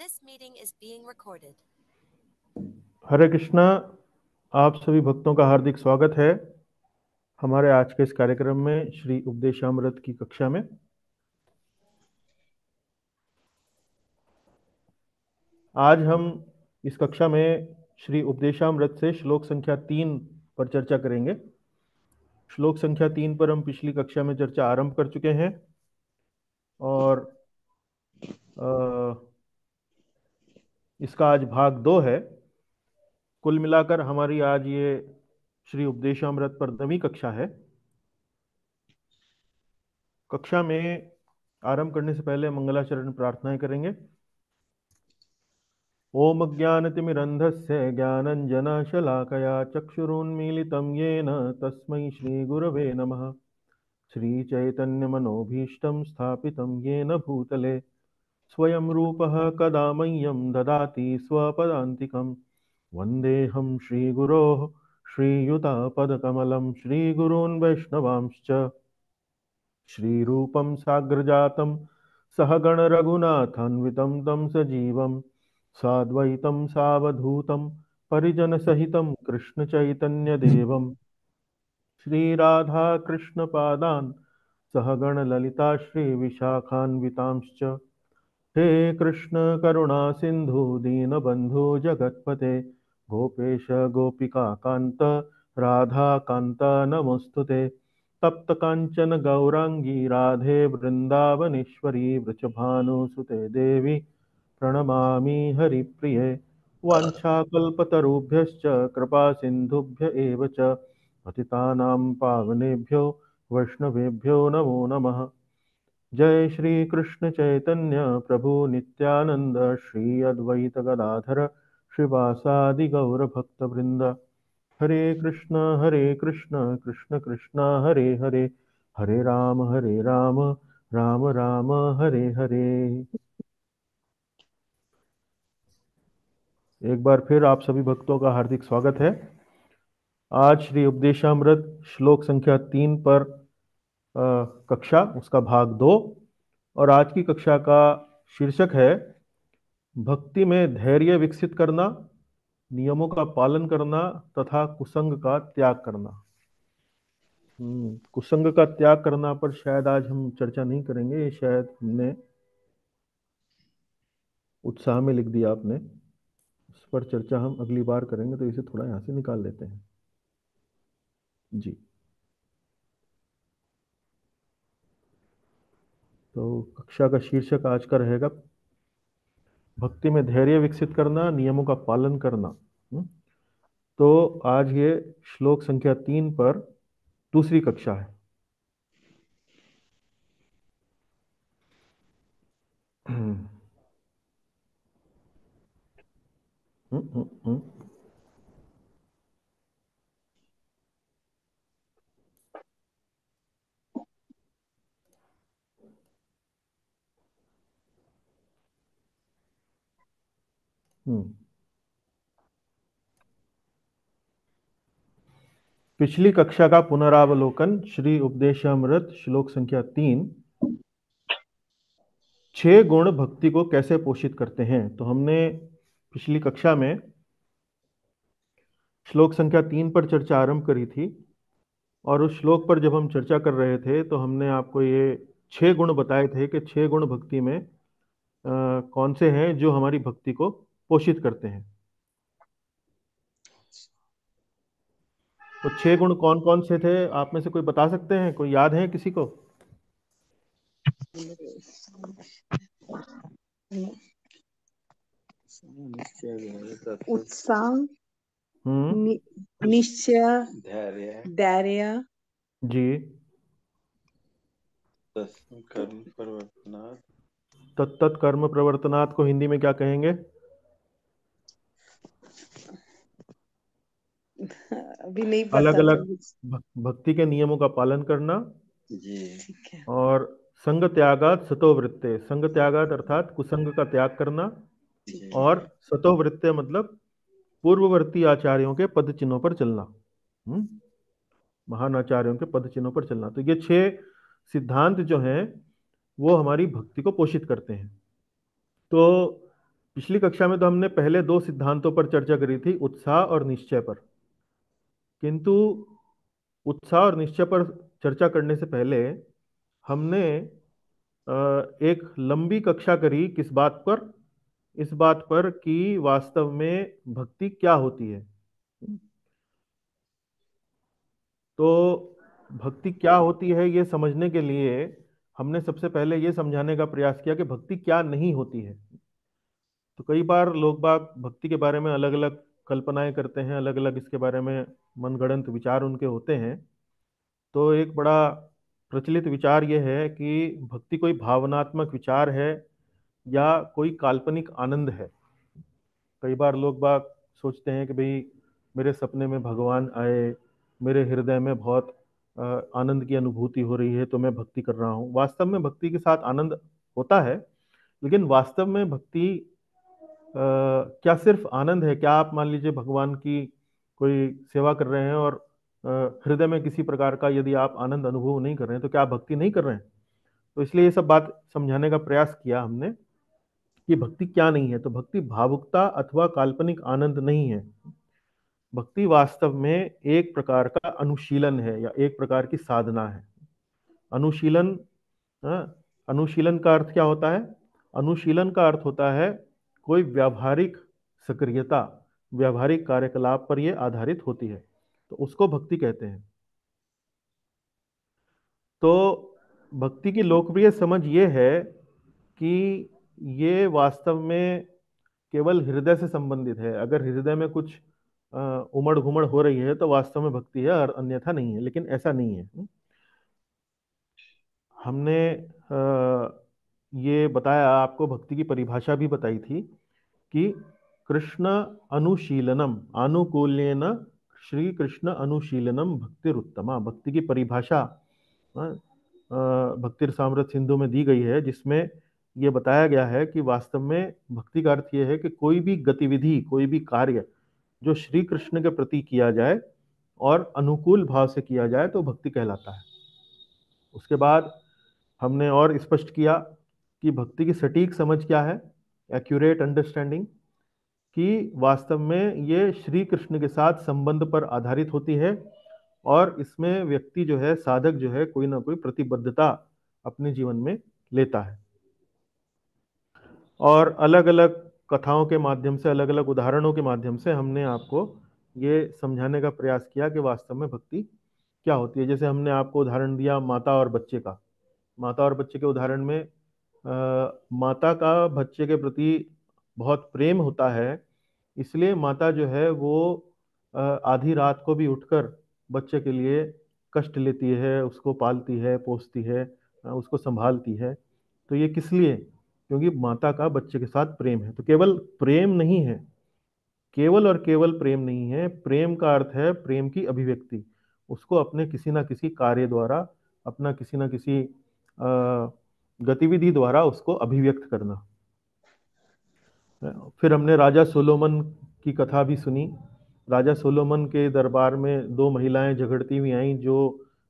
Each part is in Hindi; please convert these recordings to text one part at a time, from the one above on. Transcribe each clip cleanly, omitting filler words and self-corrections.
This meeting is being recorded. हरे कृष्णा। आप सभी भक्तों का हार्दिक स्वागत है हमारे आज के इस कार्यक्रम में श्री उपदेशामृत की कक्षा में। आज हम इस कक्षा में श्री उपदेशामृत से श्लोक संख्या 3 पर चर्चा करेंगे। श्लोक संख्या 3 पर हम पिछली कक्षा में चर्चा आरंभ कर चुके हैं और इसका आज भाग 2 है। कुल मिलाकर हमारी आज ये श्री उपदेशामृत पर 9वीं कक्षा है। कक्षा में आरंभ करने से पहले मंगलाचरण प्रार्थनाएं करेंगे। ओम ज्ञानतिमिरन्धस्य ज्ञानञ्जनशलाकया चक्षुरुन्मीलितं येन तस्मै श्रीगुरवे नमः। श्रीचैतन्यमनोभीष्टं स्थापितं येन भूतले स्वयं रूपः कदा मह्यं ददाति स्वपदान्तिकं। वन्देऽहं श्रीगुरोः श्रीयुतापदकमलं श्रीगुरून् वैष्णवांश्च श्रीरूपं साग्रजातं सहगण रघुनाथान्वितं तं सजीवं साद्वैतं सावधूतं परिजनसहितं कृष्णचैतन्यदेवं श्रीराधा कृष्णपादान् सहगण ललिता श्रीविशाखान्वितांश्च। हे कृष्ण करुणा सिंधु दीनबंधु जगत्पते गोपेश गोपिका कांत राधा कांत नमोस्तुते। तप्त कांचन गौरांगी राधे वृंदावनेश्वरी वृषभानुसुते देवी प्रणमामि हरिप्रिये। वाञ्छाकल्पतरुभ्यश्च कृपा सिन्धुभ्य एव च पतितानां पावनेभ्यो वैष्णवेभ्यो नमो नमः। जय श्री कृष्ण चैतन्य प्रभु नित्यानंद श्री अद्वैत गदाधर श्रीवासादि गौर भक्त वृंद। हरे कृष्ण कृष्ण कृष्ण हरे हरे हरे राम राम राम हरे हरे। एक बार फिर आप सभी भक्तों का हार्दिक स्वागत है। आज श्री उपदेशामृत श्लोक संख्या 3 पर कक्षा उसका भाग 2 और आज की कक्षा का शीर्षक है भक्ति में धैर्य विकसित करना, नियमों का पालन करना तथा कुसंग का त्याग करना। कुसंग का त्याग करना पर शायद आज हम चर्चा नहीं करेंगे, ये शायद हमने उत्साह में लिख दिया आपने। इस पर चर्चा हम अगली बार करेंगे, तो इसे थोड़ा यहाँ से निकाल लेते हैं जी। तो कक्षा का शीर्षक आज का रहेगा भक्ति में धैर्य विकसित करना, नियमों का पालन करना। तो आज ये श्लोक संख्या 3 पर दूसरी कक्षा है। हम्म, हम्म, हम्म, हम्म। पिछली कक्षा का पुनरावलोकन श्री उपदेशामृत श्लोक संख्या 3 6 गुण भक्ति को कैसे पोषित करते हैं। तो हमने पिछली कक्षा में श्लोक संख्या 3 पर चर्चा आरंभ करी थी और उस श्लोक पर जब हम चर्चा कर रहे थे तो हमने आपको ये 6 गुण बताए थे कि 6 गुण भक्ति में कौन से हैं जो हमारी भक्ति को पोषित करते हैं। तो 6 गुण कौन कौन से थे, आप में से कोई बता सकते हैं? कोई याद है किसी को? उत्साह, हम्म। निश्चय, धैर्य, जी। कर्म प्रवर्तनात्। तत्त कर्म प्रवर्तनात् को हिंदी में क्या कहेंगे? अभी नहीं अलग पता अलग था। भक्ति के नियमों का पालन करना। जी। ठीक है। और संग त्यागात सतो वृत्ते, संग त्यागात अर्थात कुसंग का त्याग करना। जी। और सतो वृत्ते मतलब पूर्ववर्ती आचार्यों के पद चिन्हों पर चलना। महान आचार्यों के पद चिन्हों पर चलना। तो ये 6 सिद्धांत जो हैं वो हमारी भक्ति को पोषित करते हैं। तो पिछली कक्षा में तो हमने पहले दो सिद्धांतों पर चर्चा करी थी, उत्साह और निश्चय पर। किंतु उत्साह और निश्चय पर चर्चा करने से पहले हमने एक लंबी कक्षा करी किस बात पर? इस बात पर कि वास्तव में भक्ति क्या होती है। तो भक्ति क्या होती है ये समझने के लिए हमने सबसे पहले ये समझाने का प्रयास किया कि भक्ति क्या नहीं होती है। तो कई बार लोग बाग भक्ति के बारे में अलग अलग कल्पनाएं करते हैं, अलग अलग इसके बारे में मनगढ़ंत विचार उनके होते हैं। तो एक बड़ा प्रचलित विचार यह है कि भक्ति कोई भावनात्मक विचार है या कोई काल्पनिक आनंद है। कई बार लोग बाग सोचते हैं कि भाई मेरे सपने में भगवान आए, मेरे हृदय में बहुत आनंद की अनुभूति हो रही है तो मैं भक्ति कर रहा हूँ। वास्तव में भक्ति के साथ आनंद होता है, लेकिन वास्तव में भक्ति क्या सिर्फ आनंद है? क्या आप मान लीजिए भगवान की कोई सेवा कर रहे हैं और हृदय में किसी प्रकार का यदि आप आनंद अनुभव नहीं कर रहे हैं तो क्या आप भक्ति नहीं कर रहे हैं? तो इसलिए ये सब बात समझाने का प्रयास किया हमने कि भक्ति क्या नहीं है। तो भक्ति भावुकता अथवा काल्पनिक आनंद नहीं है। भक्ति वास्तव में एक प्रकार का अनुशीलन है या एक प्रकार की साधना है। अनुशीलन, अनुशीलन का अर्थ क्या होता है? अनुशीलन का अर्थ होता है कोई व्यावहारिक सक्रियता, व्यावहारिक कार्यकलाप पर यह आधारित होती है, तो उसको भक्ति कहते हैं। तो भक्ति की लोकप्रिय समझ ये है कि ये वास्तव में केवल हृदय से संबंधित है। अगर हृदय में कुछ उमड़ घुमड़ हो रही है तो वास्तव में भक्ति है और अन्यथा नहीं है, लेकिन ऐसा नहीं है। हमने ये बताया, आपको भक्ति की परिभाषा भी बताई थी कि कृष्ण अनुशीलनम आनुकूल्येन श्री कृष्ण अनुशीलनम भक्तिरुत्तमा। भक्ति की परिभाषा भक्तिरसामृत सिंधु में दी गई है, जिसमें ये बताया गया है कि वास्तव में भक्ति का अर्थ यह है कि कोई भी गतिविधि, कोई भी कार्य जो श्री कृष्ण के प्रति किया जाए और अनुकूल भाव से किया जाए तो भक्ति कहलाता है। उसके बाद हमने और स्पष्ट किया कि भक्ति की सटीक समझ क्या है, एक्यूरेट अंडरस्टैंडिंग, कि वास्तव में ये श्री कृष्ण के साथ संबंध पर आधारित होती है और इसमें व्यक्ति जो है, साधक जो है, कोई ना कोई प्रतिबद्धता अपने जीवन में लेता है। और अलग अलग कथाओं के माध्यम से, अलग अलग उदाहरणों के माध्यम से हमने आपको ये समझाने का प्रयास किया कि वास्तव में भक्ति क्या होती है। जैसे हमने आपको उदाहरण दिया माता और बच्चे का। माता और बच्चे के उदाहरण में माता का बच्चे के प्रति बहुत प्रेम होता है, इसलिए माता जो है वो आधी रात को भी उठकर बच्चे के लिए कष्ट लेती है, उसको पालती है, पोसती है, उसको संभालती है। तो ये किस लिए? क्योंकि माता का बच्चे के साथ प्रेम है। तो केवल प्रेम नहीं है, केवल और केवल प्रेम नहीं है। प्रेम का अर्थ है प्रेम की अभिव्यक्ति, उसको अपने किसी ना किसी कार्य द्वारा, अपना किसी ना किसी गतिविधि द्वारा उसको अभिव्यक्त करना। फिर हमने राजा सोलोमन की कथा भी सुनी। राजा सोलोमन के दरबार में दो महिलाएं झगड़ती हुई आईं जो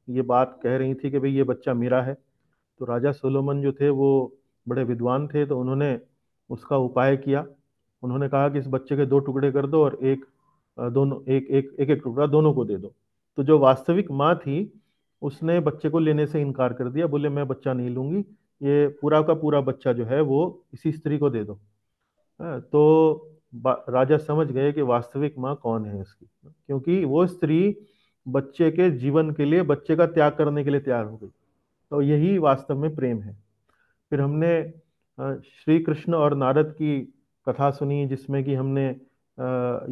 ये बात कह रही थी कि भाई ये बच्चा मेरा है। तो राजा सोलोमन जो थे वो बड़े विद्वान थे, तो उन्होंने उसका उपाय किया। उन्होंने कहा कि इस बच्चे के दो टुकड़े कर दो और एक दोनों एक एक एक एक टुकड़ा दोनों को दे दो। तो जो वास्तविक माँ थी उसने बच्चे को लेने से इनकार कर दिया, बोले मैं बच्चा नहीं लूंगी, ये पूरा का पूरा बच्चा जो है वो इसी स्त्री को दे दो। तो राजा समझ गए कि वास्तविक माँ कौन है इसकी, क्योंकि वो स्त्री बच्चे के जीवन के लिए, बच्चे का त्याग करने के लिए तैयार हो गई। तो यही वास्तव में प्रेम है। फिर हमने श्री कृष्ण और नारद की कथा सुनी, जिसमें कि हमने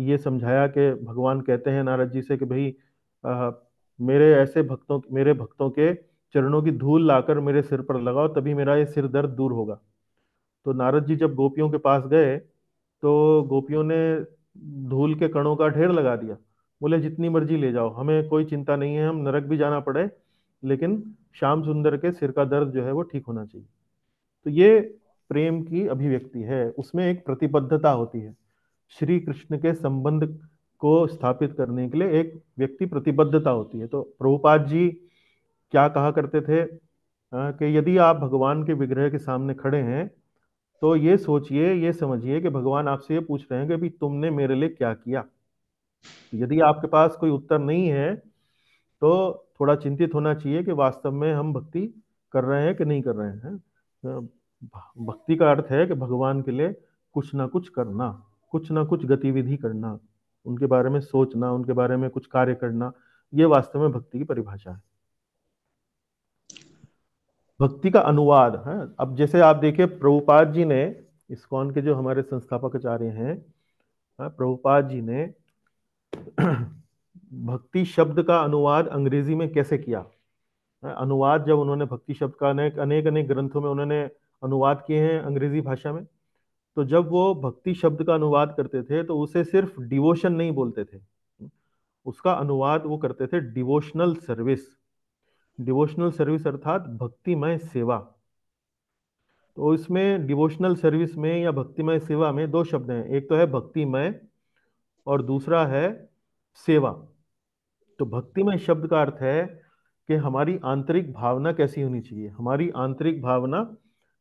ये समझाया कि भगवान कहते हैं नारद जी से कि भाई मेरे भक्तों के चरणों की धूल लाकर मेरे सिर पर लगाओ, तभी मेरा ये सिर दर्द दूर होगा। तो नारद जी जब गोपियों के पास गए तो गोपियों ने धूल के कणों का ढेर लगा दिया। बोले जितनी मर्जी ले जाओ, हमें कोई चिंता नहीं है, हम नरक भी जाना पड़े लेकिन श्याम सुंदर के सिर का दर्द जो है वो ठीक होना चाहिए। तो ये प्रेम की अभिव्यक्ति है, उसमें एक प्रतिबद्धता होती है। श्री कृष्ण के संबंध को स्थापित करने के लिए एक व्यक्ति प्रतिबद्धता होती है। तो प्रभुपाद जी क्या कहा करते थे कि यदि आप भगवान के विग्रह के सामने खड़े हैं तो ये सोचिए, ये समझिए कि भगवान आपसे ये पूछ रहे हैं कि भाई तुमने मेरे लिए क्या किया। तो यदि आपके पास कोई उत्तर नहीं है तो थोड़ा चिंतित होना चाहिए कि वास्तव में हम भक्ति कर रहे हैं कि नहीं कर रहे हैं। भक्ति का अर्थ है कि भगवान के लिए कुछ ना कुछ करना, कुछ ना कुछ गतिविधि करना, उनके बारे में सोचना, उनके बारे में कुछ कार्य करना, ये वास्तव में भक्ति की परिभाषा है। भक्ति का अनुवाद है। अब जैसे आप देखिए, प्रभुपाद जी ने, इस्कॉन के जो हमारे संस्थापक आचार्य हैं, प्रभुपाद जी ने भक्ति शब्द का अनुवाद अंग्रेजी में कैसे किया। अनुवाद जब उन्होंने भक्ति शब्द का अनेक अनेक अनेक ग्रंथों में उन्होंने अनुवाद किए हैं अंग्रेजी भाषा में, तो जब वो भक्ति शब्द का अनुवाद करते थे तो उसे सिर्फ डिवोशन नहीं बोलते थे, उसका अनुवाद वो करते थे डिवोशनल सर्विस। डिवोशनल सर्विस अर्थात भक्तिमय सेवा। तो इसमें डिवोशनल सर्विस में या भक्तिमय सेवा में दो शब्द हैं, एक तो है भक्तिमय और दूसरा है सेवा। तो भक्तिमय शब्द का अर्थ है कि हमारी आंतरिक भावना कैसी होनी चाहिए। हमारी आंतरिक भावना,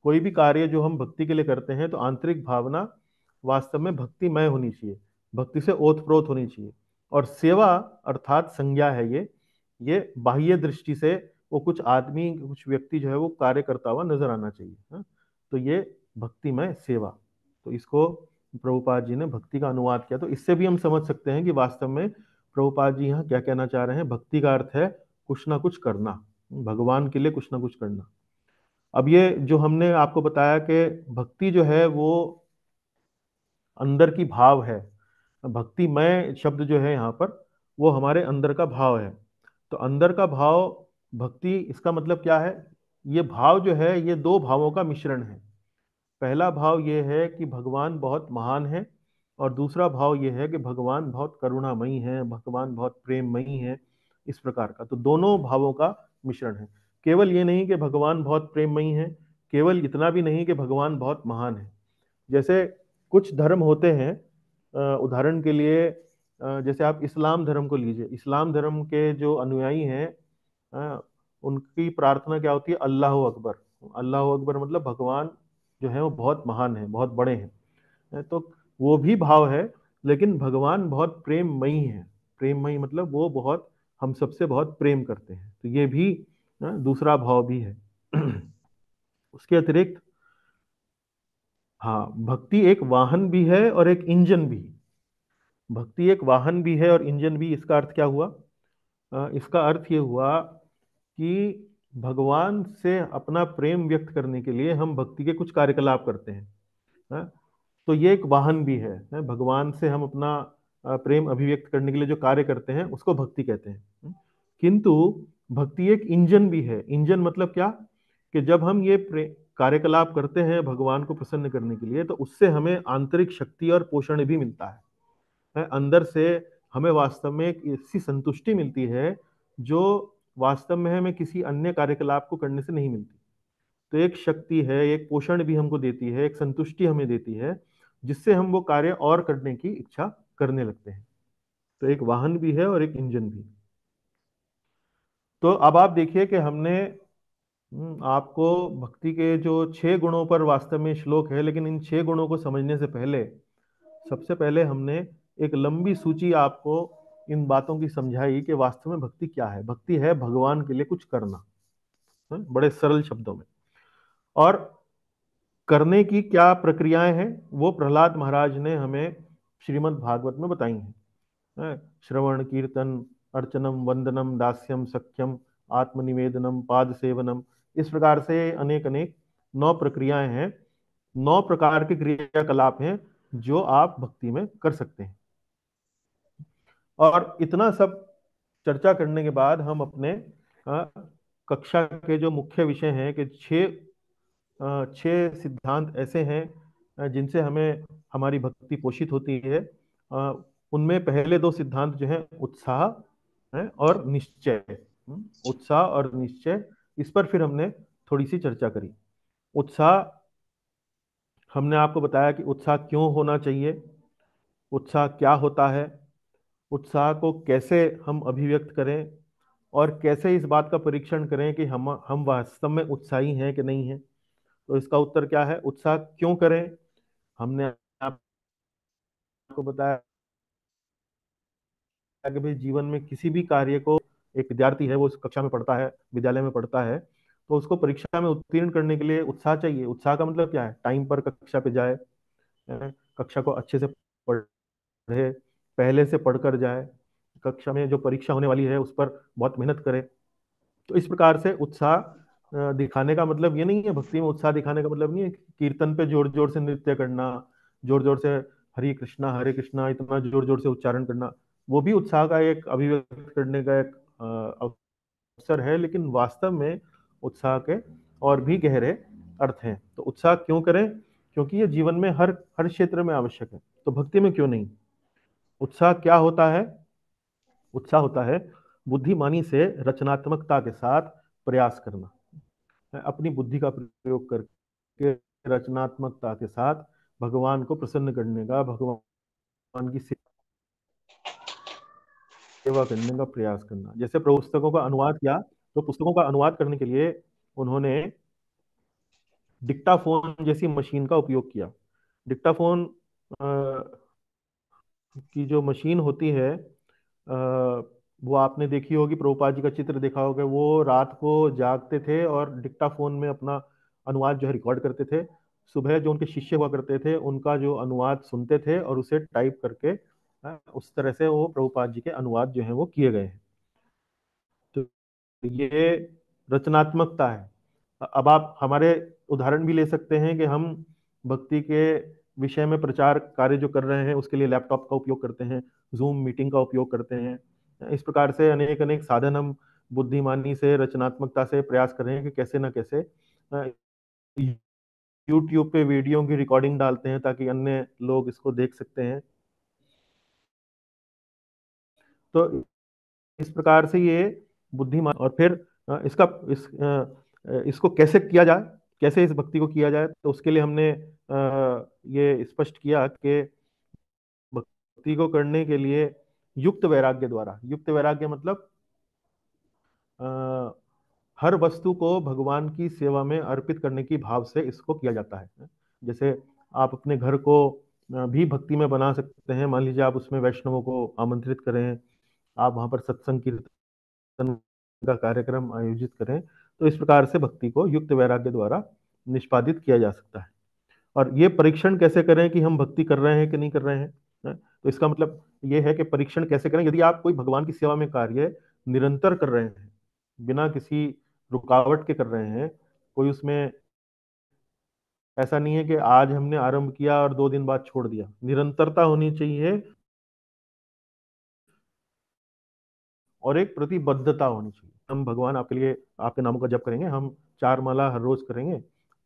कोई भी कार्य जो हम भक्ति के लिए करते हैं तो आंतरिक भावना वास्तव में भक्तिमय होनी चाहिए, भक्ति से ओतप्रोत होनी चाहिए। और सेवा अर्थात संज्ञा है, ये बाह्य दृष्टि से वो कुछ आदमी, कुछ व्यक्ति जो है वो कार्य करता हुआ नजर आना चाहिए, हाँ? तो ये भक्तिमय सेवा। तो इसको प्रभुपाद जी ने भक्ति का अनुवाद किया। तो इससे भी हम समझ सकते हैं कि वास्तव में प्रभुपाद जी यहाँ क्या कहना चाह रहे हैं। भक्ति का अर्थ है कुछ ना कुछ करना, भगवान के लिए कुछ ना कुछ करना। अब ये जो हमने आपको बताया कि भक्ति जो है वो अंदर की भाव है, भक्तिमय शब्द जो है यहाँ पर वो हमारे अंदर का भाव है। तो अंदर का भाव भक्ति, इसका मतलब क्या है। ये भाव जो है ये दो भावों का मिश्रण है। पहला भाव ये है कि भगवान बहुत महान है, और दूसरा भाव ये है कि भगवान बहुत करुणामयी है, भगवान बहुत प्रेममयी है, इस प्रकार का। तो दोनों भावों का मिश्रण है। केवल ये नहीं कि भगवान बहुत प्रेममयी है, केवल इतना भी नहीं कि भगवान बहुत महान है। जैसे कुछ धर्म होते हैं, उदाहरण के लिए जैसे आप इस्लाम धर्म को लीजिए। इस्लाम धर्म के जो अनुयायी हैं, उनकी प्रार्थना क्या होती है, अल्लाह अकबर। अल्लाह अकबर मतलब भगवान जो है वो बहुत महान है, बहुत बड़े हैं। तो वो भी भाव है, लेकिन भगवान बहुत प्रेममयी है। प्रेममयी मतलब वो बहुत हम सबसे बहुत प्रेम करते हैं। तो ये भी दूसरा भाव भी है। उसके अतिरिक्त हाँ, भक्ति एक वाहन भी है और एक इंजन भी। भक्ति एक वाहन भी है और इंजन भी। इसका अर्थ क्या हुआ। इसका अर्थ ये हुआ कि भगवान से अपना प्रेम व्यक्त करने के लिए हम भक्ति के कुछ कार्यकलाप करते हैं, हाँ? तो ये एक वाहन भी है। भगवान से हम अपना प्रेम अभिव्यक्त करने के लिए जो कार्य करते हैं उसको भक्ति कहते हैं। किंतु भक्ति एक इंजन भी है। इंजन मतलब क्या, कि जब हम ये कार्यकलाप करते हैं भगवान को प्रसन्न करने के लिए, तो उससे हमें आंतरिक शक्ति और पोषण भी मिलता है। अंदर से हमें वास्तव में एक ऐसी संतुष्टि मिलती है जो वास्तव में हमें किसी अन्य कार्यकलाप को करने से नहीं मिलती। तो एक शक्ति है, एक पोषण भी हमको देती है, एक संतुष्टि हमें देती है, जिससे हम वो कार्य और करने की इच्छा करने लगते हैं। तो एक वाहन भी है और एक इंजन भी। तो अब आप देखिए कि हमने आपको भक्ति के जो 6 गुणों पर वास्तव में श्लोक है, लेकिन इन 6 गुणों को समझने से पहले सबसे पहले हमने एक लंबी सूची आपको इन बातों की समझाई कि वास्तव में भक्ति क्या है। भक्ति है भगवान के लिए कुछ करना, बड़े सरल शब्दों में। और करने की क्या प्रक्रियाएं हैं वो प्रहलाद महाराज ने हमें श्रीमद् भागवत में बताई हैं। श्रवण कीर्तन अर्चनम वंदनम दास्यम सख्यम आत्मनिवेदनम पाद सेवनम, इस प्रकार से अनेक अनेक 9 प्रक्रियाएं हैं, 9 प्रकार के क्रियाकलाप हैं जो आप भक्ति में कर सकते हैं। और इतना सब चर्चा करने के बाद हम अपने कक्षा के जो मुख्य विषय हैं कि 6 सिद्धांत ऐसे हैं जिनसे हमें हमारी भक्ति पोषित होती है। उनमें पहले 2 सिद्धांत जो है उत्साह और निश्चय। उत्साह और निश्चय, इस पर फिर हमने थोड़ी सी चर्चा करी। उत्साह, हमने आपको बताया कि उत्साह क्यों होना चाहिए, उत्साह क्या होता है, उत्साह को कैसे हम अभिव्यक्त करें, और कैसे इस बात का परीक्षण करें कि हम वास्तव में उत्साही हैं कि नहीं हैं। तो इसका उत्तर क्या है? उत्साह क्यों करें? हमने आपको बताया कि भाई जीवन में किसी भी कार्य को, एक विद्यार्थी है वो उस कक्षा में पढ़ता है, विद्यालय में पढ़ता है, तो उसको परीक्षा में उत्तीर्ण करने के लिए उत्साह चाहिए। उत्साह का मतलब क्या है? टाइम पर कक्षा पे जाए, कक्षा को अच्छे से पढ़े, पहले से पढ़कर जाए, कक्षा में जो परीक्षा होने वाली है उस पर बहुत मेहनत करे। तो इस प्रकार से उत्साह दिखाने का मतलब ये नहीं है, भक्ति में उत्साह दिखाने का मतलब नहीं है कि कीर्तन पे जोर जोर से नृत्य करना, जोर जोर से हरे कृष्णा इतना जोर जोर से उच्चारण करना। वो भी उत्साह का एक अभिव्यक्त करने का एक अवसर है, लेकिन वास्तव में उत्साह के और भी गहरे अर्थ हैं। तो उत्साह क्यों करें? क्योंकि ये जीवन में हर हर क्षेत्र में आवश्यक है, तो भक्ति में क्यों नहीं? उत्साह क्या होता है? उत्साह होता है बुद्धिमानी से रचनात्मकता के साथ प्रयास करना, अपनी बुद्धि का प्रयोग करके रचनात्मकता के साथ भगवान को प्रसन्न करने का, भगवान की सेवा करने का प्रयास करना। जैसे पुस्तकों का अनुवाद किया, तो पुस्तकों का अनुवाद करने के लिए उन्होंने डिक्टाफोन जैसी मशीन का उपयोग किया। डिक्टाफोन की जो मशीन होती है, वो आपने देखी होगी, प्रभुपाद जी का चित्र देखा होगा, वो रात को जागते थे और डिक्टाफोन में अपना अनुवाद जो है रिकॉर्ड करते थे। सुबह जो उनके शिष्य हुआ करते थे उनका जो अनुवाद सुनते थे और उसे टाइप करके उस तरह से वो प्रभुपाद जी के अनुवाद जो है वो किए गए हैं। तो ये रचनात्मकता है। अब आप हमारे उदाहरण भी ले सकते हैं कि हम भक्ति के विषय में प्रचार कार्य जो कर रहे हैं उसके लिए लैपटॉप का उपयोग करते हैं, जूम मीटिंग का उपयोग करते हैं। इस प्रकार से अनेक अनेक साधन हम बुद्धिमानी से, रचनात्मकता से प्रयास कर रहे हैं कि कैसे ना कैसे यूट्यूब पे वीडियो की रिकॉर्डिंग डालते हैं ताकि अन्य लोग इसको देख सकते हैं। तो इस प्रकार से ये बुद्धिमान, और फिर इसका इसको कैसे किया जाए, कैसे इस भक्ति को किया जाए, तो उसके लिए हमने ये स्पष्ट किया कि भक्ति को करने के लिए युक्त वैराग्य द्वारा, युक्त वैराग्य मतलब अ, हर वस्तु को भगवान की सेवा में अर्पित करने की भाव से इसको किया जाता है। जैसे आप अपने घर को भी भक्ति में बना सकते हैं। मान लीजिए आप उसमें वैष्णवों को आमंत्रित करें, आप वहां पर सत्संग कीर्तन का कार्यक्रम आयोजित करें, तो इस प्रकार से भक्ति को युक्त वैराग्य द्वारा निष्पादित किया जा सकता है। और ये परीक्षण कैसे करें कि हम भक्ति कर रहे हैं कि नहीं कर रहे हैं? तो इसका मतलब ये है कि परीक्षण कैसे करें। यदि आप कोई भगवान की सेवा में कार्य निरंतर कर रहे हैं, बिना किसी रुकावट के कर रहे हैं, कोई उसमें ऐसा नहीं है कि आज हमने आरंभ किया और 2 दिन बाद छोड़ दिया, निरंतरता होनी चाहिए और एक प्रतिबद्धता होनी चाहिए। हम भगवान आपके लिए, आपके नामों का जप करेंगे, हम 4 माला हर रोज करेंगे,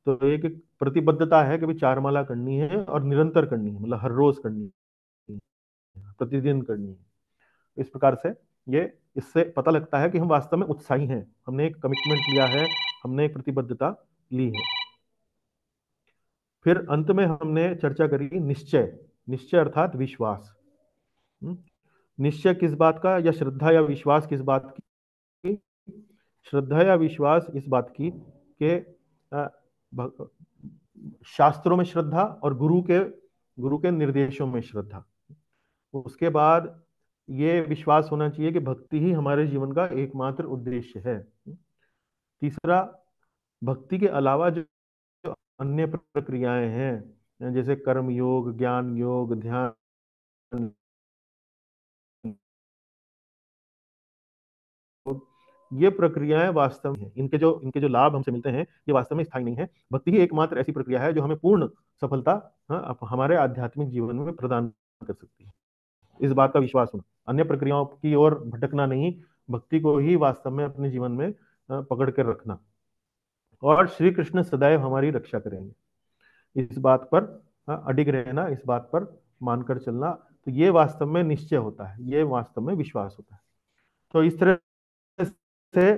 तो एक एक प्रतिबद्धता है कि भाई 4 माला करनी है और निरंतर करनी है, मतलब हर रोज करनी है, प्रतिदिन करनी है। इस प्रकार से ये, इससे पता लगता है कि हम वास्तव में उत्साही हैं, हमने एक कमिटमेंट लिया है, हमने एक प्रतिबद्धता ली है। फिर अंत में हमने चर्चा करी निश्चय। निश्चय अर्थात विश्वास। हम्म? निश्चय किस बात का, या श्रद्धा या विश्वास किस बात की? श्रद्धा या विश्वास इस बात की कि अ, भ- शास्त्रों में श्रद्धा और गुरु के निर्देशों में श्रद्धा। उसके बाद ये विश्वास होना चाहिए कि भक्ति ही हमारे जीवन का एकमात्र उद्देश्य है। तीसरा, भक्ति के अलावा जो जो अन्य प्रक्रियाएं हैं, जैसे कर्म योग, ज्ञान योग, ध्यान, ये प्रक्रियाएं वास्तव में, इनके जो लाभ हमसे मिलते हैं ये वास्तव में स्थायी नहीं है। भक्ति ही एकमात्र ऐसी प्रक्रिया है जो हमें पूर्ण सफलता, हमारे आध्यात्मिक जीवन में प्रदान कर सकती है। इस बात का विश्वास होना, अन्य प्रक्रियाओं की ओर भटकना नहीं, भक्ति को ही वास्तव में अपने जीवन में पकड़ कर रखना। और श्री कृष्ण सदैव हमारी रक्षा करेंगे, इस बात पर अडिग रहना, इस बात पर मानकर चलना। तो ये वास्तव में निश्चय होता है, ये वास्तव में विश्वास होता है। तो इस तरह से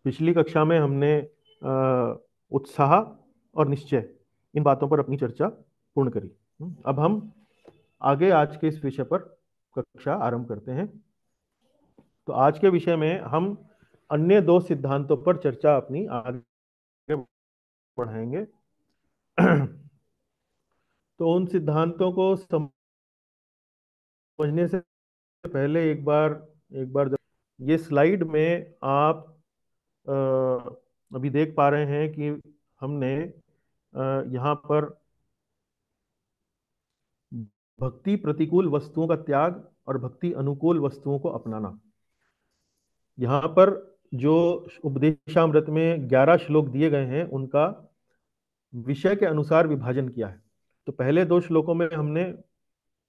पिछली कक्षा में हमने उत्साह और निश्चय, इन बातों पर अपनी चर्चा पूर्ण करी। अब हम आगे आज के इस विषय पर कक्षा आरंभ करते हैं। तो आज के विषय में हम अन्य 2 सिद्धांतों पर चर्चा अपनी आगे बढ़ाएंगे। तो उन सिद्धांतों को समझने से पहले एक बार ये स्लाइड में आप अ, अभी देख पा रहे हैं कि हमने यहाँ पर भक्ति प्रतिकूल वस्तुओं का त्याग और भक्ति अनुकूल वस्तुओं को अपनाना, यहाँ पर जो उपदेशामृत में 11 श्लोक दिए गए हैं उनका विषय के अनुसार विभाजन किया है। तो पहले 2 श्लोकों में हमने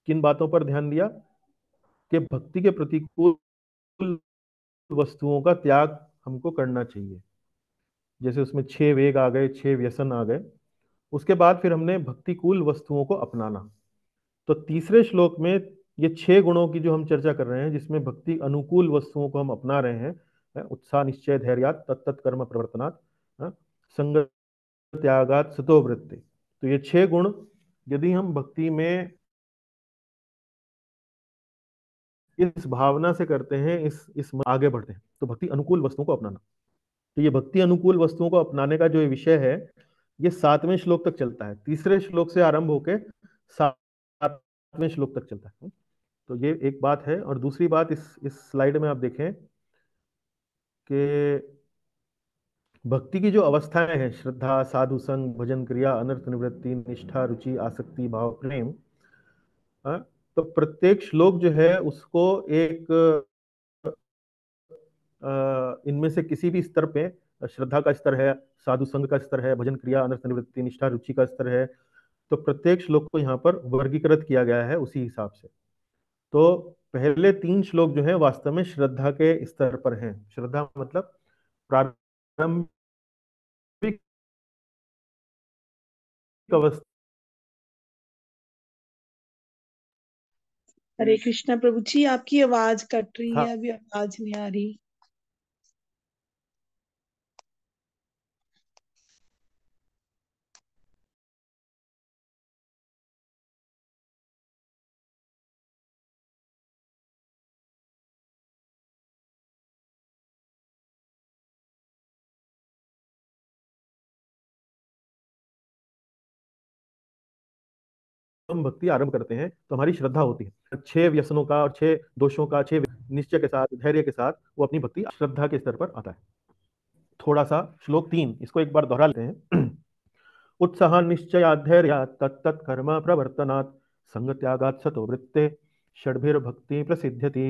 किन बातों पर ध्यान दिया कि भक्ति के प्रतिकूल वस्तुओं का त्याग हमको करना चाहिए, जैसे उसमें 6 वेग आ गए, 6 व्यसन आ गए। उसके बाद फिर हमने भक्तिकूल वस्तुओं को अपनाना। तो तीसरे श्लोक में ये 6 गुणों की जो हम चर्चा कर रहे हैं, जिसमें भक्ति अनुकूल वस्तुओं को हम अपना रहे हैं, उत्साह निश्चय धैर्यात् तत्त कर्म प्रवर्तनात्, संग त्यागात् सतो वृत्ति। तो ये 6 गुण यदि हम भक्ति में इस भावना से करते हैं, इस आगे बढ़ते हैं, तो भक्ति अनुकूल वस्तुओं को अपनाना। तो ये भक्ति अनुकूल वस्तुओं को अपनाने का जो ये विषय है, ये 7वें श्लोक तक चलता है। तीसरे श्लोक से आरंभ होकर 7वें श्लोक तक चलता है। तो ये एक बात है। और दूसरी बात, इस स्लाइड में आप देखें कि भक्ति की जो अवस्थाएं हैं, श्रद्धा, साधु संग, भजन क्रिया, अनर्थ निवृत्ति, निष्ठा, रुचि, आसक्ति, भाव, प्रेम, तो प्रत्येक श्लोक जो है उसको एक इनमें से किसी भी स्तर पे, श्रद्धा का स्तर है, साधु संग का स्तर है, भजन क्रिया, अनर्थ निवृत्ति, निष्ठा, रुचि का स्तर है, तो प्रत्येक श्लोक को यहाँ पर वर्गीकृत किया गया है उसी हिसाब से। तो पहले 3 श्लोक जो है वास्तव में श्रद्धा के स्तर पर हैं। श्रद्धा मतलब प्रारंभिक अवस्था। हरे कृष्णा प्रभु जी, आपकी आवाज कट रही है, अभी आवाज नहीं आ रही। हम भक्ति आरंभ करते हैं तो हमारी श्रद्धा होती है, 6 व्यसनों का और 6 दोषों का, 6 निश्चय के साथ, धैर्य के साथ वो अपनी भक्ति श्रद्धा के स्तर पर आता है। थोड़ा सा श्लोक 3 इसको एक बार दोहरा लेते हैं। उत्साह निश्चयाधैर्यात् तत्तत् कर्म प्रवर्तनात् संग त्यागात् सतो वृत्ते षड्भिर्भक्ति प्रसिद्ध्यति।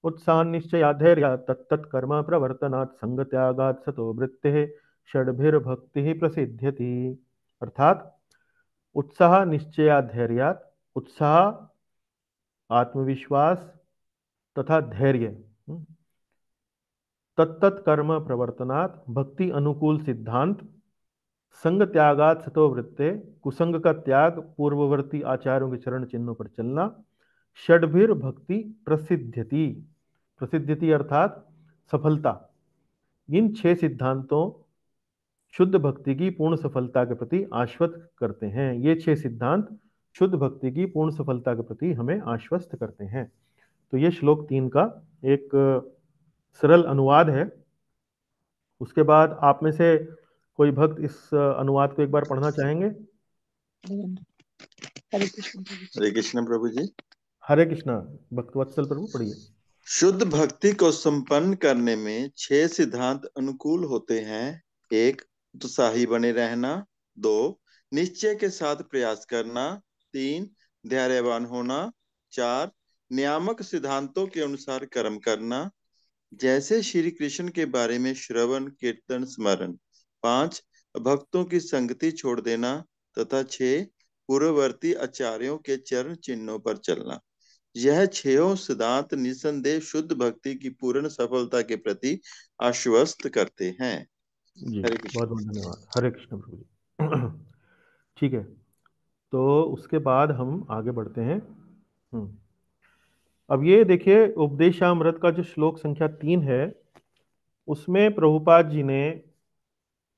उत्साह निश्चयाधैर्यात् तत्तत् कर्म प्रवर्तनात् संग त्यागात् सतो वृत्ते षड्भिर्भक्ति प्रसिद्ध्यति। अर्थात उत्साह निश्चयाधैर्यात्, उत्साह, आत्मविश्वास तथा धैर्य, तत्तत् कर्म प्रवर्तनात्, भक्ति अनुकूल सिद्धांत, संग त्यागात सतो वृत्ते, कुसंग का त्याग, पूर्ववर्ती आचार्यों के चरण चिन्हों पर चलना, षड्भिर भक्ति प्रसिद्ध्यति, प्रसिद्ध्यति अर्थात सफलता। इन 6 सिद्धांतों शुद्ध भक्ति की पूर्ण सफलता के प्रति आश्वस्त करते हैं। ये 6 सिद्धांत शुद्ध भक्ति की पूर्ण सफलता के प्रति हमें आश्वस्त करते हैं। तो ये श्लोक 3 का एक सरल अनुवाद है। उसके बाद आप में से कोई भक्त इस अनुवाद को एक बार पढ़ना चाहेंगे? हरे कृष्ण प्रभु जी। हरे कृष्ण प्रभु जी। हरे कृष्णा भक्तवत्सल प्रभु, पढ़िए। शुद्ध भक्ति को संपन्न करने में 6 सिद्धांत अनुकूल होते हैं। 1. उत्साही बने रहना। 2. निश्चय के साथ प्रयास करना। 3. धैर्यवान होना। 4. नियामक सिद्धांतों के अनुसार कर्म करना, जैसे श्री कृष्ण के बारे में श्रवण, कीर्तन, स्मरण। 5. भक्तों की संगति छोड़ देना। तथा 6. पूर्ववर्ती आचार्यों के चरण चिन्हों पर चलना। यह 6 सिद्धांत निसंदेह शुद्ध भक्ति की पूर्ण सफलता के प्रति आश्वस्त करते हैं। जी, हरे कृष्ण। बहुत बहुत धन्यवाद। हरे कृष्ण प्रभु जी। ठीक है, तो उसके बाद हम आगे बढ़ते हैं। अब ये देखिए, उपदेशामृत का जो श्लोक संख्या 3 है, उसमें प्रभुपाद जी ने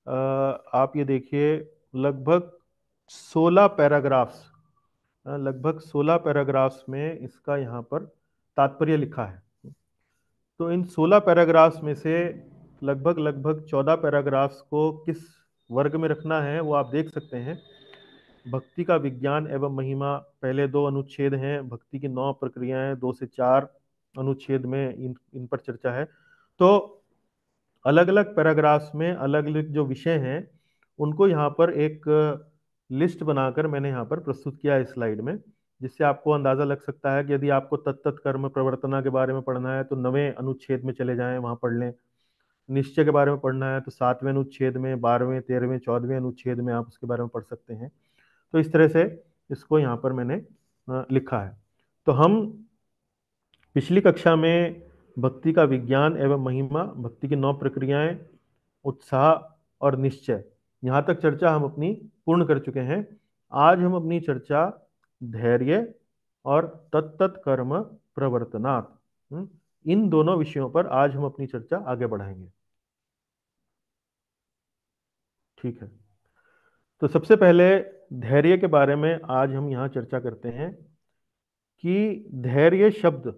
आप ये देखिए लगभग 16 पैराग्राफ्स, लगभग 16 पैराग्राफ्स में इसका यहाँ पर तात्पर्य लिखा है। तो इन 16 पैराग्राफ्स में से लगभग 14 पैराग्राफ्स को किस वर्ग में रखना है वो आप देख सकते हैं। भक्ति का विज्ञान एवं महिमा, पहले 2 अनुच्छेद हैं। भक्ति की 9 प्रक्रियाएं, 2 से 4 अनुच्छेद में इन पर चर्चा है। तो अलग अलग पैराग्राफ्स में अलग अलग जो विषय हैं उनको यहाँ पर एक लिस्ट बनाकर मैंने यहाँ पर प्रस्तुत किया है स्लाइड में, जिससे आपको अंदाजा लग सकता है कि यदि आपको तत्त कर्म प्रवर्तना के बारे में पढ़ना है तो 9वें अनुच्छेद में चले जाएं, वहां पढ़ लें। निश्चय के बारे में पढ़ना है तो 7वें अनुच्छेद में, 12वें, 13वें, 14वें अनुच्छेद में आप उसके बारे में पढ़ सकते हैं। तो इस तरह से इसको यहाँ पर मैंने लिखा है। तो हम पिछली कक्षा में भक्ति का विज्ञान एवं महिमा, भक्ति की 9 प्रक्रियाएं, उत्साह और निश्चय, यहाँ तक चर्चा हम अपनी पूर्ण कर चुके हैं। आज हम अपनी चर्चा धैर्य और तत्त कर्म प्रवर्तनात्, इन दोनों विषयों पर आज हम अपनी चर्चा आगे बढ़ाएंगे। ठीक है, तो सबसे पहले धैर्य के बारे में आज हम यहाँ चर्चा करते हैं कि धैर्य शब्द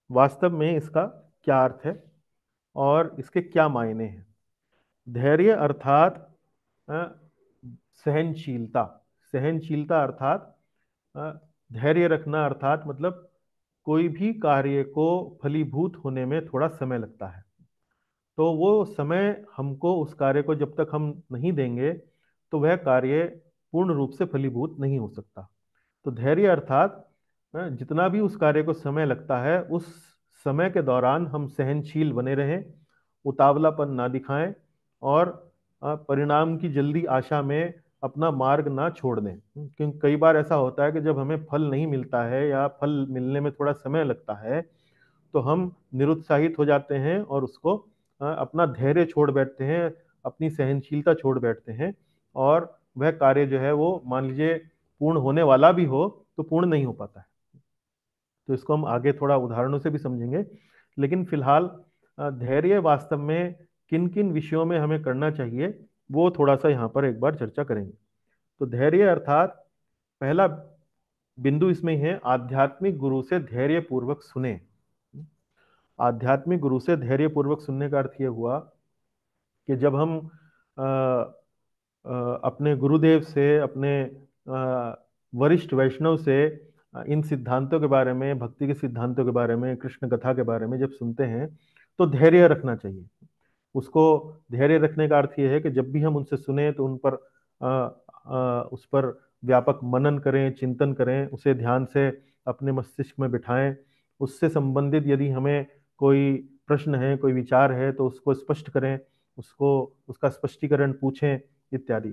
वास्तव में इसका क्या अर्थ है और इसके क्या मायने हैं। धैर्य अर्थात सहनशीलता। सहनशीलता अर्थात धैर्य रखना, अर्थात मतलब कोई भी कार्य को फलीभूत होने में थोड़ा समय लगता है, तो वो समय हमको उस कार्य को जब तक हम नहीं देंगे तो वह कार्य पूर्ण रूप से फलीभूत नहीं हो सकता। तो धैर्य अर्थात जितना भी उस कार्य को समय लगता है उस समय के दौरान हम सहनशील बने रहें, उतावलापन ना दिखाएं और परिणाम की जल्दी आशा में अपना मार्ग ना छोड़ दें। क्योंकि कई बार ऐसा होता है कि जब हमें फल नहीं मिलता है या फल मिलने में थोड़ा समय लगता है तो हम निरुत्साहित हो जाते हैं और उसको अपना धैर्य छोड़ बैठते हैं, अपनी सहनशीलता छोड़ बैठते हैं, और वह कार्य जो है वो मान लीजिए पूर्ण होने वाला भी हो तो पूर्ण नहीं हो पाता है। तो इसको हम आगे थोड़ा उदाहरणों से भी समझेंगे, लेकिन फिलहाल धैर्य वास्तव में किन किन विषयों में हमें करना चाहिए वो थोड़ा सा यहाँ पर एक बार चर्चा करेंगे। तो धैर्य अर्थात पहला बिंदु इसमें है, आध्यात्मिक गुरु से धैर्य पूर्वक सुने। आध्यात्मिक गुरु से धैर्य पूर्वक सुनने का अर्थ यह हुआ कि जब हम अ, अपने गुरुदेव से, अपने वरिष्ठ वैष्णव से इन सिद्धांतों के बारे में, भक्ति के सिद्धांतों के बारे में, कृष्ण कथा के बारे में जब सुनते हैं तो धैर्य रखना चाहिए। उसको धैर्य रखने का अर्थ ये है कि जब भी हम उनसे सुने तो उन पर उस पर व्यापक मनन करें, चिंतन करें, उसे ध्यान से अपने मस्तिष्क में बिठाएं। उससे संबंधित यदि हमें कोई प्रश्न है, कोई विचार है तो उसको स्पष्ट करें, उसको उसका स्पष्टीकरण पूछें इत्यादि।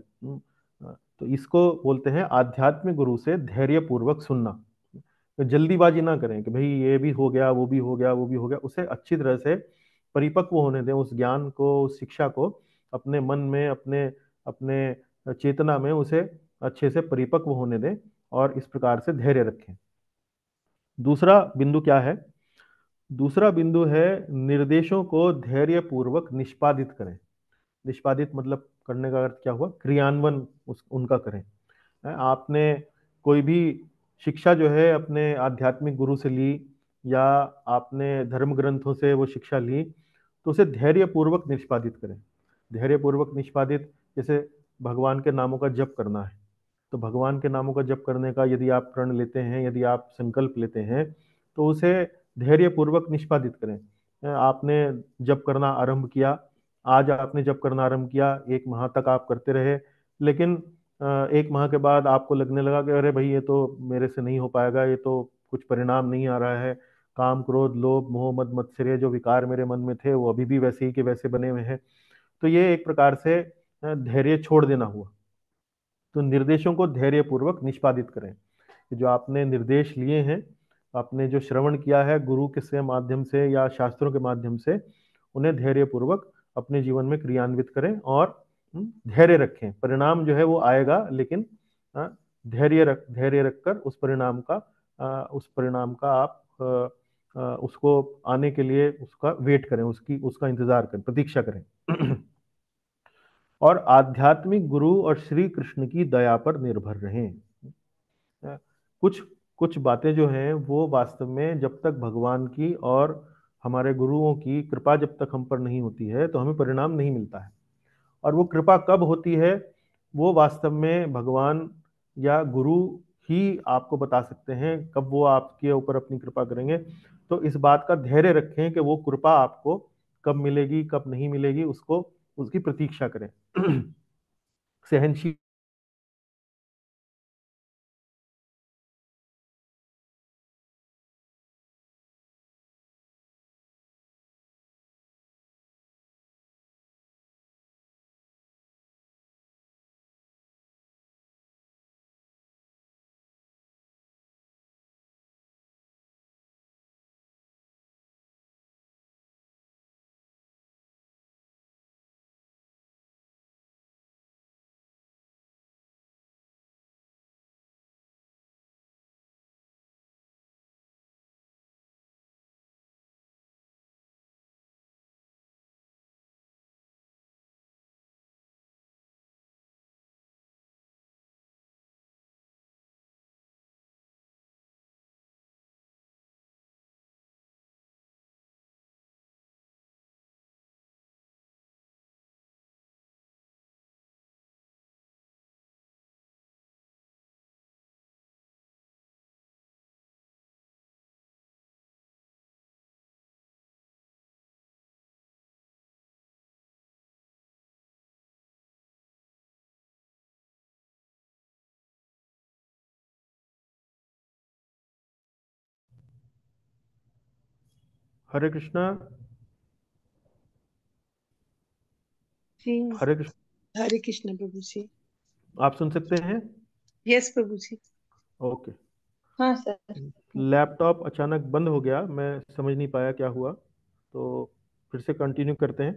तो इसको बोलते हैं आध्यात्मिक गुरु से धैर्य पूर्वक सुनना। तो जल्दीबाजी ना करें कि भाई ये भी हो गया, वो भी हो गया, वो भी हो गया। उसे अच्छी तरह से परिपक्व होने दें, उस ज्ञान को, उस शिक्षा को अपने मन में, अपने अपने चेतना में उसे अच्छे से परिपक्व होने दें और इस प्रकार से धैर्य रखें। दूसरा बिंदु क्या है? दूसरा बिंदु है निर्देशों को धैर्य पूर्वक निष्पादित करें। निष्पादित मतलब करने का अर्थ क्या हुआ? क्रियान्वयन उनका करें। आपने कोई भी शिक्षा जो है अपने आध्यात्मिक गुरु से ली या आपने धर्म ग्रंथों से वो शिक्षा ली तो उसे धैर्य पूर्वक निष्पादित करें। धैर्य पूर्वक निष्पादित, जैसे भगवान के नामों का जप करना है तो भगवान के नामों का जप करने का यदि आप प्रण लेते हैं, यदि आप संकल्प लेते हैं तो उसे धैर्य पूर्वक निष्पादित करें। आपने जप करना आरंभ किया, आज आपने जप करना आरंभ किया, 1 माह तक आप करते रहे, लेकिन 1 माह के बाद आपको लगने लगा कि अरे भाई ये तो मेरे से नहीं हो पाएगा, ये तो कुछ परिणाम नहीं आ रहा है, काम क्रोध लोभ मोह मद मत्सर्य जो विकार मेरे मन में थे वो अभी भी वैसे ही के वैसे बने हुए हैं। तो ये एक प्रकार से धैर्य छोड़ देना हुआ। तो निर्देशों को धैर्य पूर्वक निष्पादित करें। जो आपने निर्देश लिए हैं, आपने जो श्रवण किया है गुरु के से माध्यम से या शास्त्रों के माध्यम से, उन्हें धैर्य पूर्वक अपने जीवन में क्रियान्वित करें और धैर्य रखें। परिणाम जो है वो आएगा, लेकिन धैर्य रखकर उस परिणाम का आप उसको आने के लिए उसका वेट करें, उसका इंतजार करें, प्रतीक्षा करें। और आध्यात्मिक गुरु और श्री कृष्ण की दया पर निर्भर रहें। कुछ कुछ बातें जो हैं वो वास्तव में जब तक भगवान की और हमारे गुरुओं की कृपा जब तक हम पर नहीं होती है तो हमें परिणाम नहीं मिलता है। और वो कृपा कब होती है वो वास्तव में भगवान या गुरु ही आपको बता सकते हैं कब वो आपके ऊपर अपनी कृपा करेंगे। तो इस बात का धैर्य रखें कि वो कृपा आपको कब मिलेगी कब नहीं मिलेगी, उसको उसकी प्रतीक्षा करें। सहनशील हरे कृष्णा। जी। हरे कृष्ण। हरे कृष्ण प्रभु जी। आप सुन सकते हैं? यस प्रभु जी। ओके। हाँ सर। लैपटॉप अचानक बंद हो गया, मैं समझ नहीं पाया क्या हुआ, तो फिर से कंटिन्यू करते हैं।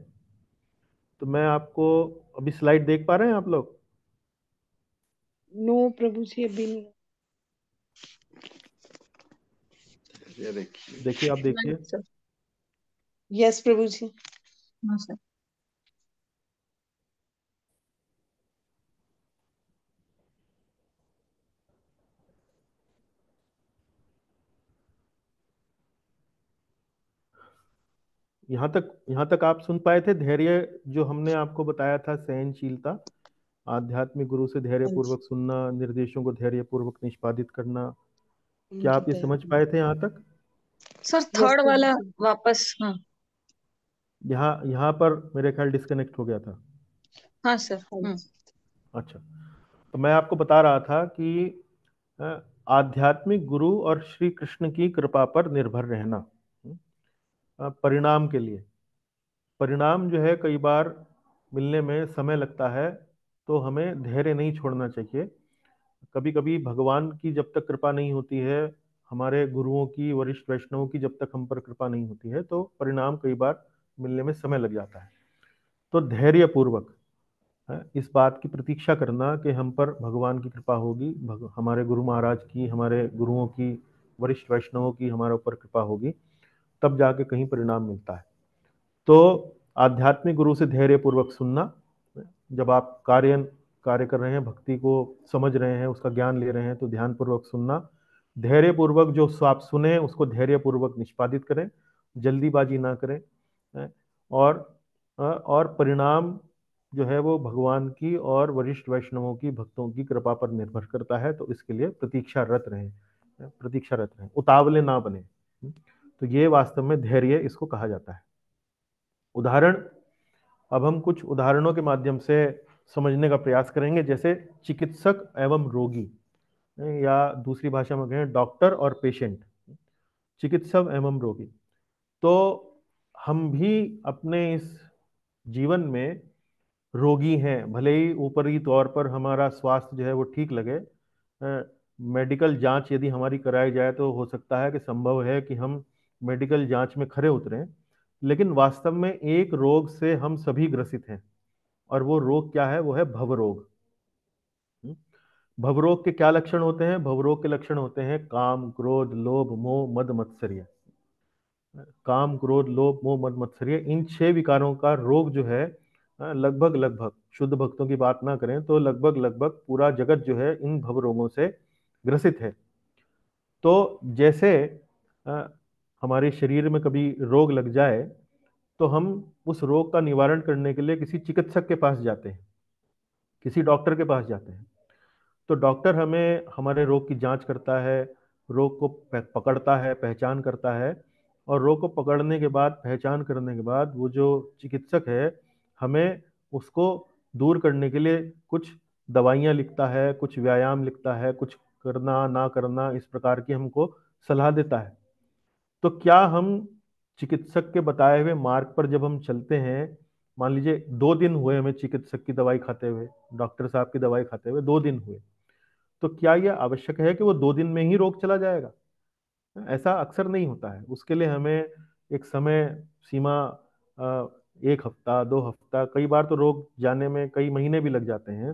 तो मैं आपको अभी स्लाइड देख पा रहे हैं आप लोग? नो प्रभु जी अभी नहीं। ये देखिए। देखिए, आप देखिए। सर। यस प्रभु जी। हाँ सर। यहाँ तक आप सुन पाए थे? धैर्य जो हमने आपको बताया था, सहनशीलता, आध्यात्मिक गुरु से धैर्य हाँ जी। पूर्वक सुनना, निर्देशों को धैर्य पूर्वक निष्पादित करना, क्या उनकी आप ये दया। समझ पाए थे यहाँ तक? सर यस थर्ड प्रभु वाला जी। वापस। हाँ यहाँ यहाँ पर मेरे ख्याल डिस्कनेक्ट हो गया था। हाँ सर। हाँ जी। अच्छा, तो मैं आपको बता रहा था कि अ, आध्यात्मिक गुरु और श्री कृष्ण की कृपा पर निर्भर रहना। परिणाम के लिए, परिणाम जो है कई बार मिलने में समय लगता है, तो हमें धैर्य नहीं छोड़ना चाहिए। कभी कभी भगवान की जब तक कृपा नहीं होती है, हमारे गुरुओं की, वरिष्ठ वैष्णवों की जब तक हम पर कृपा नहीं होती है, तो परिणाम कई बार मिलने में समय लग जाता है। तो धैर्य पूर्वक इस बात की प्रतीक्षा करना कि हम पर भगवान की कृपा होगी, हमारे गुरु महाराज की, हमारे गुरुओं की, वरिष्ठ वैष्णवों की हमारे ऊपर कृपा होगी, तब जाके कहीं परिणाम मिलता है। तो आध्यात्मिक गुरु से धैर्य पूर्वक सुनना, जब आप कार्य कर रहे हैं, भक्ति को समझ रहे हैं, उसका ज्ञान ले रहे हैं, तो ध्यान पूर्वक सुनना, धैर्य पूर्वक जो आप सुने उसको धैर्य पूर्वक निष्पादित करें, जल्दीबाजी ना करें। और और परिणाम जो है वो भगवान की और वरिष्ठ वैष्णवों की, भक्तों की कृपा पर निर्भर करता है। तो इसके लिए प्रतीक्षारत रहें, उतावले ना बने। तो ये वास्तव में धैर्य इसको कहा जाता है। उदाहरण, अब हम कुछ उदाहरणों के माध्यम से समझने का प्रयास करेंगे, जैसे चिकित्सक एवं रोगी, या दूसरी भाषा में कहें डॉक्टर और पेशेंट, चिकित्सक एवं रोगी। तो हम भी अपने इस जीवन में रोगी हैं, भले ही ऊपरी तौर पर हमारा स्वास्थ्य जो है वो ठीक लगे। मेडिकल जांच यदि हमारी कराई जाए तो हो सकता है कि संभव है कि हम मेडिकल जांच में खरे उतरें, लेकिन वास्तव में एक रोग से हम सभी ग्रसित हैं, और वो रोग क्या है? वो है भवरोग। भवरोग के क्या लक्षण होते हैं? भवरोग के लक्षण होते हैं काम, क्रोध, लोभ, मोह, मद, मत्सर्य। काम, क्रोध, लोभ, मोह, मद, मत्सर्य, इन 6 विकारों का रोग जो है, लगभग लगभग, शुद्ध भक्तों की बात ना करें तो लगभग लगभग पूरा जगत जो है इन भव रोगों से ग्रसित है। तो जैसे अ, हमारे शरीर में कभी रोग लग जाए, तो हम उस रोग का निवारण करने के लिए किसी चिकित्सक के पास जाते हैं, किसी डॉक्टर के पास जाते हैं। तो डॉक्टर हमें हमारे रोग की जांच करता है, रोग को पकड़ता है, पहचान करता है, और रोग को पकड़ने के बाद, पहचान करने के बाद, वो जो चिकित्सक है हमें उसको दूर करने के लिए कुछ दवाइयाँ लिखता है, कुछ व्यायाम लिखता है, कुछ करना ना करना इस प्रकार की हमको सलाह देता है। तो क्या हम चिकित्सक के बताए हुए मार्ग पर जब हम चलते हैं, मान लीजिए 2 दिन हुए हमें चिकित्सक की दवाई खाते हुए, डॉक्टर साहब की दवाई खाते हुए 2 दिन हुए, तो क्या यह आवश्यक है कि वो 2 दिन में ही रोग चला जाएगा? ऐसा अक्सर नहीं होता है। उसके लिए हमें एक समय सीमा, 1 हफ्ता 2 हफ्ता, कई बार तो रोग जाने में कई महीने भी लग जाते हैं।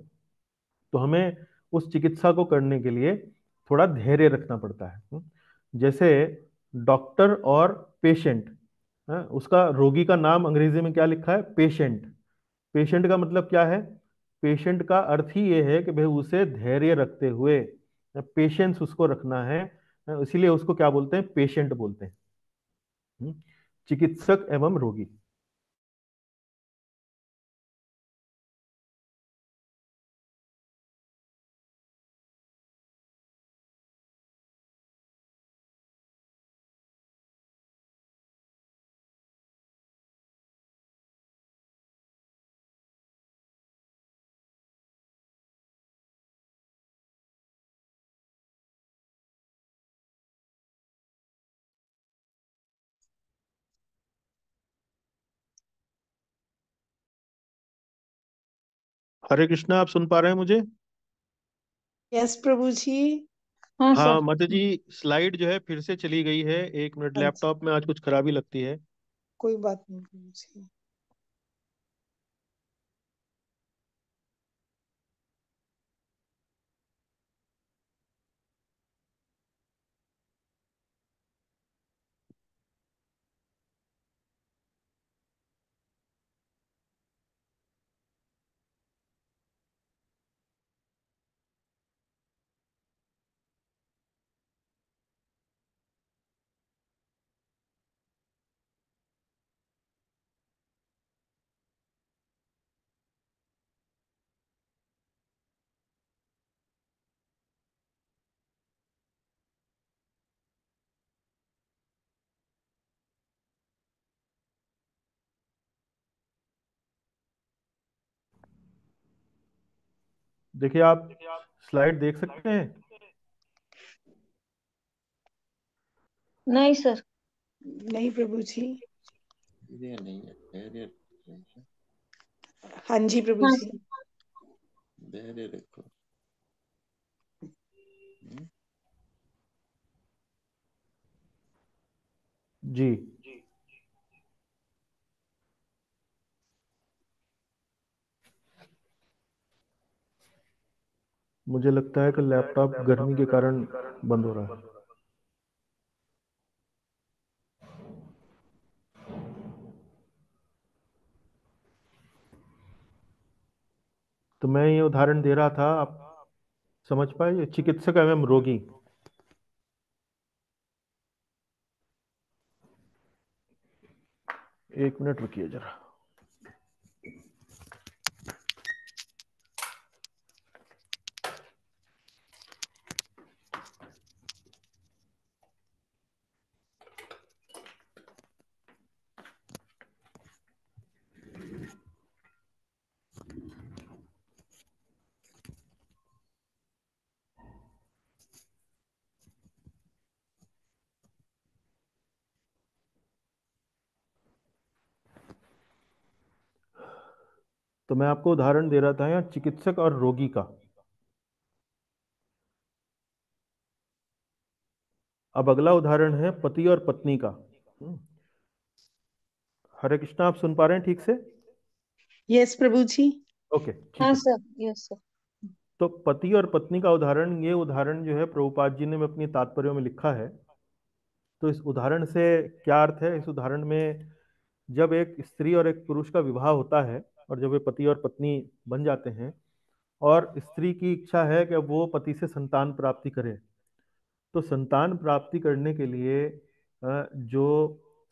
तो हमें उस चिकित्सा को करने के लिए थोड़ा धैर्य रखना पड़ता है। जैसे डॉक्टर और पेशेंट, उसका रोगी का नाम अंग्रेजी में क्या लिखा है? पेशेंट। पेशेंट का मतलब क्या है? पेशेंट का अर्थ ही ये है कि भाई उसे धैर्य रखते हुए, पेशेंस उसको रखना है, इसीलिए उसको क्या बोलते हैं? पेशेंट बोलते हैं। चिकित्सक एवं रोगी। हरे कृष्णा, आप सुन पा रहे हैं मुझे? यस प्रभु जी। हाँ हाँ सर। माता जी, स्लाइड जो है फिर से चली गई है। 1 मिनट, हाँ जी, लैपटॉप में आज कुछ खराबी लगती है। कोई बात नहीं प्रभु जी। देखिए, आप स्लाइड देख सकते हैं? नहीं सर। नहीं प्रभु जी। धैर्य नहीं है, धैर्य हाँ जी प्रभु हाँ जी। सर। धैर्य रखो। हम्म? जी। मुझे लगता है कि लैपटॉप गर्मी के कारण बंद हो रहा है। तो मैं ये उदाहरण दे रहा था, आप समझ पाए? ये चिकित्सक एवं रोगी। 1 मिनट रुकिए जरा। तो मैं आपको उदाहरण दे रहा था यहाँ चिकित्सक और रोगी का। अब अगला उदाहरण है पति और पत्नी का। हरे कृष्णा, आप सुन पा रहे हैं ठीक से? यस प्रभु जी। ओके, ठीक हाँ है। सर। Yes sir. तो पति और पत्नी का उदाहरण, ये उदाहरण जो है प्रभुपाद जी ने अपनी तात्पर्यों में लिखा है। तो इस उदाहरण से क्या अर्थ है? इस उदाहरण में जब एक स्त्री और एक पुरुष का विवाह होता है, और जब वे पति और पत्नी बन जाते हैं, और स्त्री की इच्छा है कि वो पति से संतान प्राप्ति करे, तो संतान प्राप्ति करने के लिए जो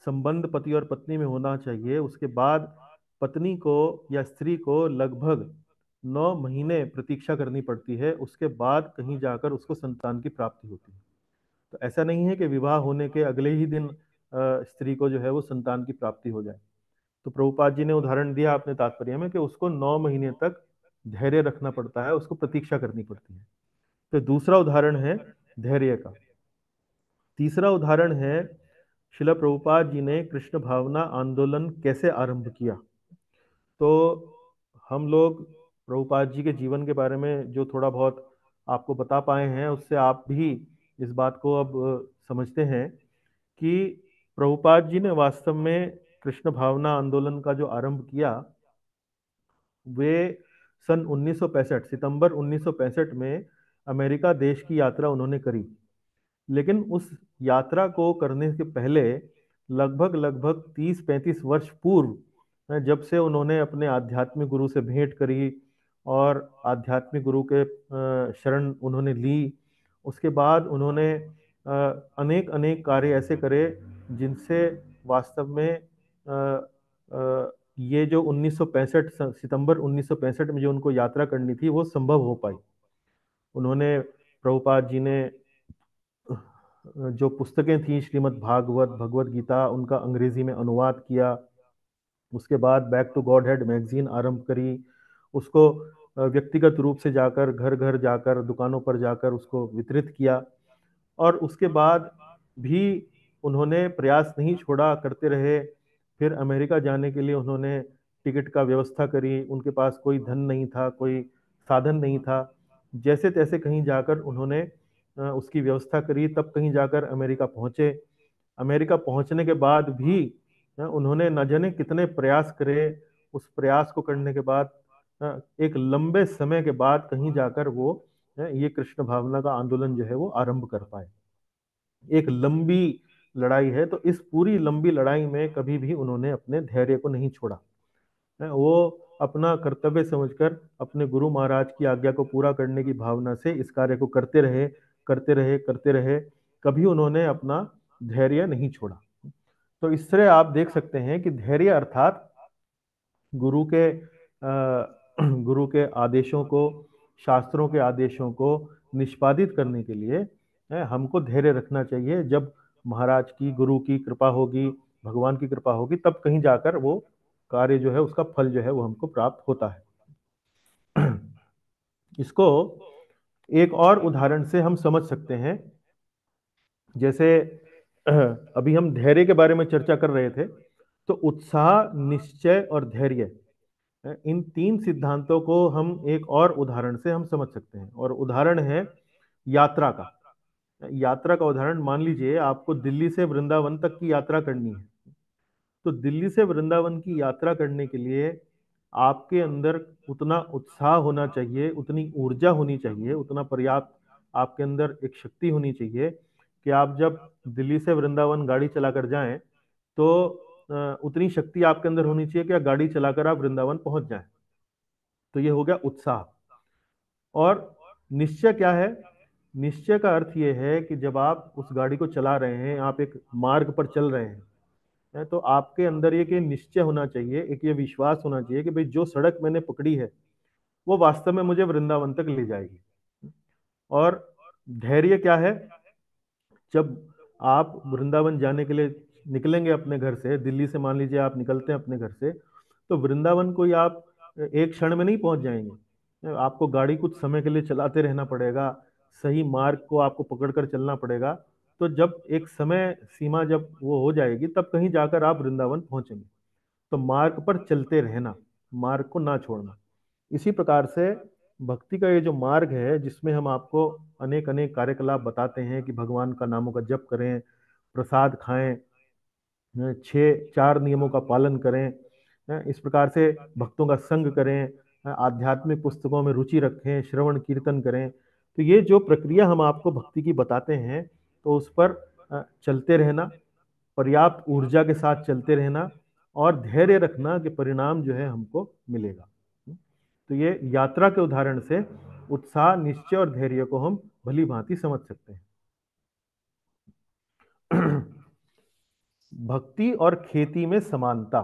संबंध पति और पत्नी में होना चाहिए, उसके बाद पत्नी को या स्त्री को लगभग 9 महीने प्रतीक्षा करनी पड़ती है, उसके बाद कहीं जाकर उसको संतान की प्राप्ति होती है। तो ऐसा नहीं है कि विवाह होने के अगले ही दिन स्त्री को जो है वो संतान की प्राप्ति हो जाए। तो प्रभुपाद जी ने उदाहरण दिया अपने तात्पर्य में कि उसको 9 महीने तक धैर्य रखना पड़ता है, उसको प्रतीक्षा करनी पड़ती है। तो दूसरा उदाहरण है धैर्य का। तीसरा उदाहरण है शिला प्रभुपाद जी ने कृष्ण भावना आंदोलन कैसे आरंभ किया। तो हम लोग प्रभुपाद जी के जीवन के बारे में जो थोड़ा बहुत आपको बता पाए हैं, उससे आप भी इस बात को अब समझते हैं कि प्रभुपाद जी ने वास्तव में कृष्ण भावना आंदोलन का जो आरंभ किया, वे सन 1965 सितंबर 1965 में अमेरिका देश की यात्रा उन्होंने करी। लेकिन उस यात्रा को करने के पहले लगभग लगभग 30-35 वर्ष पूर्व जब से उन्होंने अपने आध्यात्मिक गुरु से भेंट करी और आध्यात्मिक गुरु के शरण उन्होंने ली, उसके बाद उन्होंने अनेक अनेक कार्य ऐसे करे जिनसे वास्तव में ये जो 1965 सितंबर 1965 में जो उनको यात्रा करनी थी वो संभव हो पाई। उन्होंने प्रभुपाद जी ने जो पुस्तकें थी श्रीमद् भागवत भगवत गीता, उनका अंग्रेजी में अनुवाद किया। उसके बाद back to Godhead magazine आरंभ करी, उसको व्यक्तिगत रूप से जाकर घर घर जाकर दुकानों पर जाकर उसको वितरित किया। और उसके बाद भी उन्होंने प्रयास नहीं छोड़ा, करते रहे। फिर अमेरिका जाने के लिए उन्होंने टिकट का व्यवस्था करी, उनके पास कोई धन नहीं था, कोई साधन नहीं था, जैसे तैसे कहीं जाकर उन्होंने उसकी व्यवस्था करी, तब कहीं जाकर अमेरिका पहुंचे। अमेरिका पहुंचने के बाद भी उन्होंने न जाने कितने प्रयास करे। उस प्रयास को करने के बाद एक लंबे समय के बाद कहीं जाकर वो ये कृष्ण भावना का आंदोलन जो है वो आरंभ कर पाए। एक लंबी लड़ाई है, तो इस पूरी लंबी लड़ाई में कभी भी उन्होंने अपने धैर्य को नहीं छोड़ा। वो अपना कर्तव्य समझकर अपने गुरु महाराज की आज्ञा को पूरा करने की भावना से इस कार्य को करते रहे, करते रहे, करते रहे। कभी उन्होंने अपना धैर्य नहीं छोड़ा। तो इस तरह आप देख सकते हैं कि धैर्य अर्थात गुरु के गुरु के आदेशों को, शास्त्रों के आदेशों को निष्पादित करने के लिए हमको धैर्य रखना चाहिए। जब महाराज की, गुरु की कृपा होगी, भगवान की कृपा होगी, तब कहीं जाकर वो कार्य जो है उसका फल जो है वो हमको प्राप्त होता है। इसको एक और उदाहरण से हम समझ सकते हैं। जैसे अभी हम धैर्य के बारे में चर्चा कर रहे थे, तो उत्साह, निश्चय और धैर्य, इन तीन सिद्धांतों को हम एक और उदाहरण से हम समझ सकते हैं। और उदाहरण है यात्रा का। यात्रा का उदाहरण मान लीजिए आपको दिल्ली से वृंदावन तक की यात्रा करनी है। तो दिल्ली से वृंदावन की यात्रा करने के लिए आपके अंदर उतना उत्साह होना चाहिए, उतनी ऊर्जा होनी चाहिए, उतना पर्याप्त आपके अंदर एक शक्ति होनी चाहिए कि आप जब दिल्ली से वृंदावन गाड़ी चलाकर जाएं तो उतनी शक्ति आपके अंदर होनी चाहिए कि गाड़ी चलाकर आप वृंदावन पहुंच जाएं। तो ये हो गया उत्साह। और निश्चय क्या है? निश्चय का अर्थ ये है कि जब आप उस गाड़ी को चला रहे हैं, आप एक मार्ग पर चल रहे हैं, तो आपके अंदर एक ये निश्चय होना चाहिए, एक ये विश्वास होना चाहिए कि भाई जो सड़क मैंने पकड़ी है वो वास्तव में मुझे वृंदावन तक ले जाएगी। और धैर्य क्या है? जब आप वृंदावन जाने के लिए निकलेंगे अपने घर से, दिल्ली से मान लीजिए आप निकलते हैं अपने घर से, तो वृंदावन को ही आप एक क्षण में नहीं पहुंच जाएंगे। आपको गाड़ी कुछ समय के लिए चलाते रहना पड़ेगा, सही मार्ग को आपको पकड़कर चलना पड़ेगा। तो जब एक समय सीमा जब वो हो जाएगी, तब कहीं जाकर आप वृंदावन पहुंचेंगे। तो मार्ग पर चलते रहना, मार्ग को ना छोड़ना। इसी प्रकार से भक्ति का ये जो मार्ग है, जिसमें हम आपको अनेक अनेक कार्यकलाप बताते हैं कि भगवान का नामों का जप करें, प्रसाद खाएं, 4 नियमों का पालन करें, इस प्रकार से भक्तों का संग करें, आध्यात्मिक पुस्तकों में रुचि रखें, श्रवण कीर्तन करें। तो ये जो प्रक्रिया हम आपको भक्ति की बताते हैं, तो उस पर चलते रहना, पर्याप्त ऊर्जा के साथ चलते रहना और धैर्य रखना कि परिणाम जो है हमको मिलेगा। तो ये यात्रा के उदाहरण से उत्साह, निश्चय और धैर्य को हम भली भांति समझ सकते हैं। भक्ति और खेती में समानता।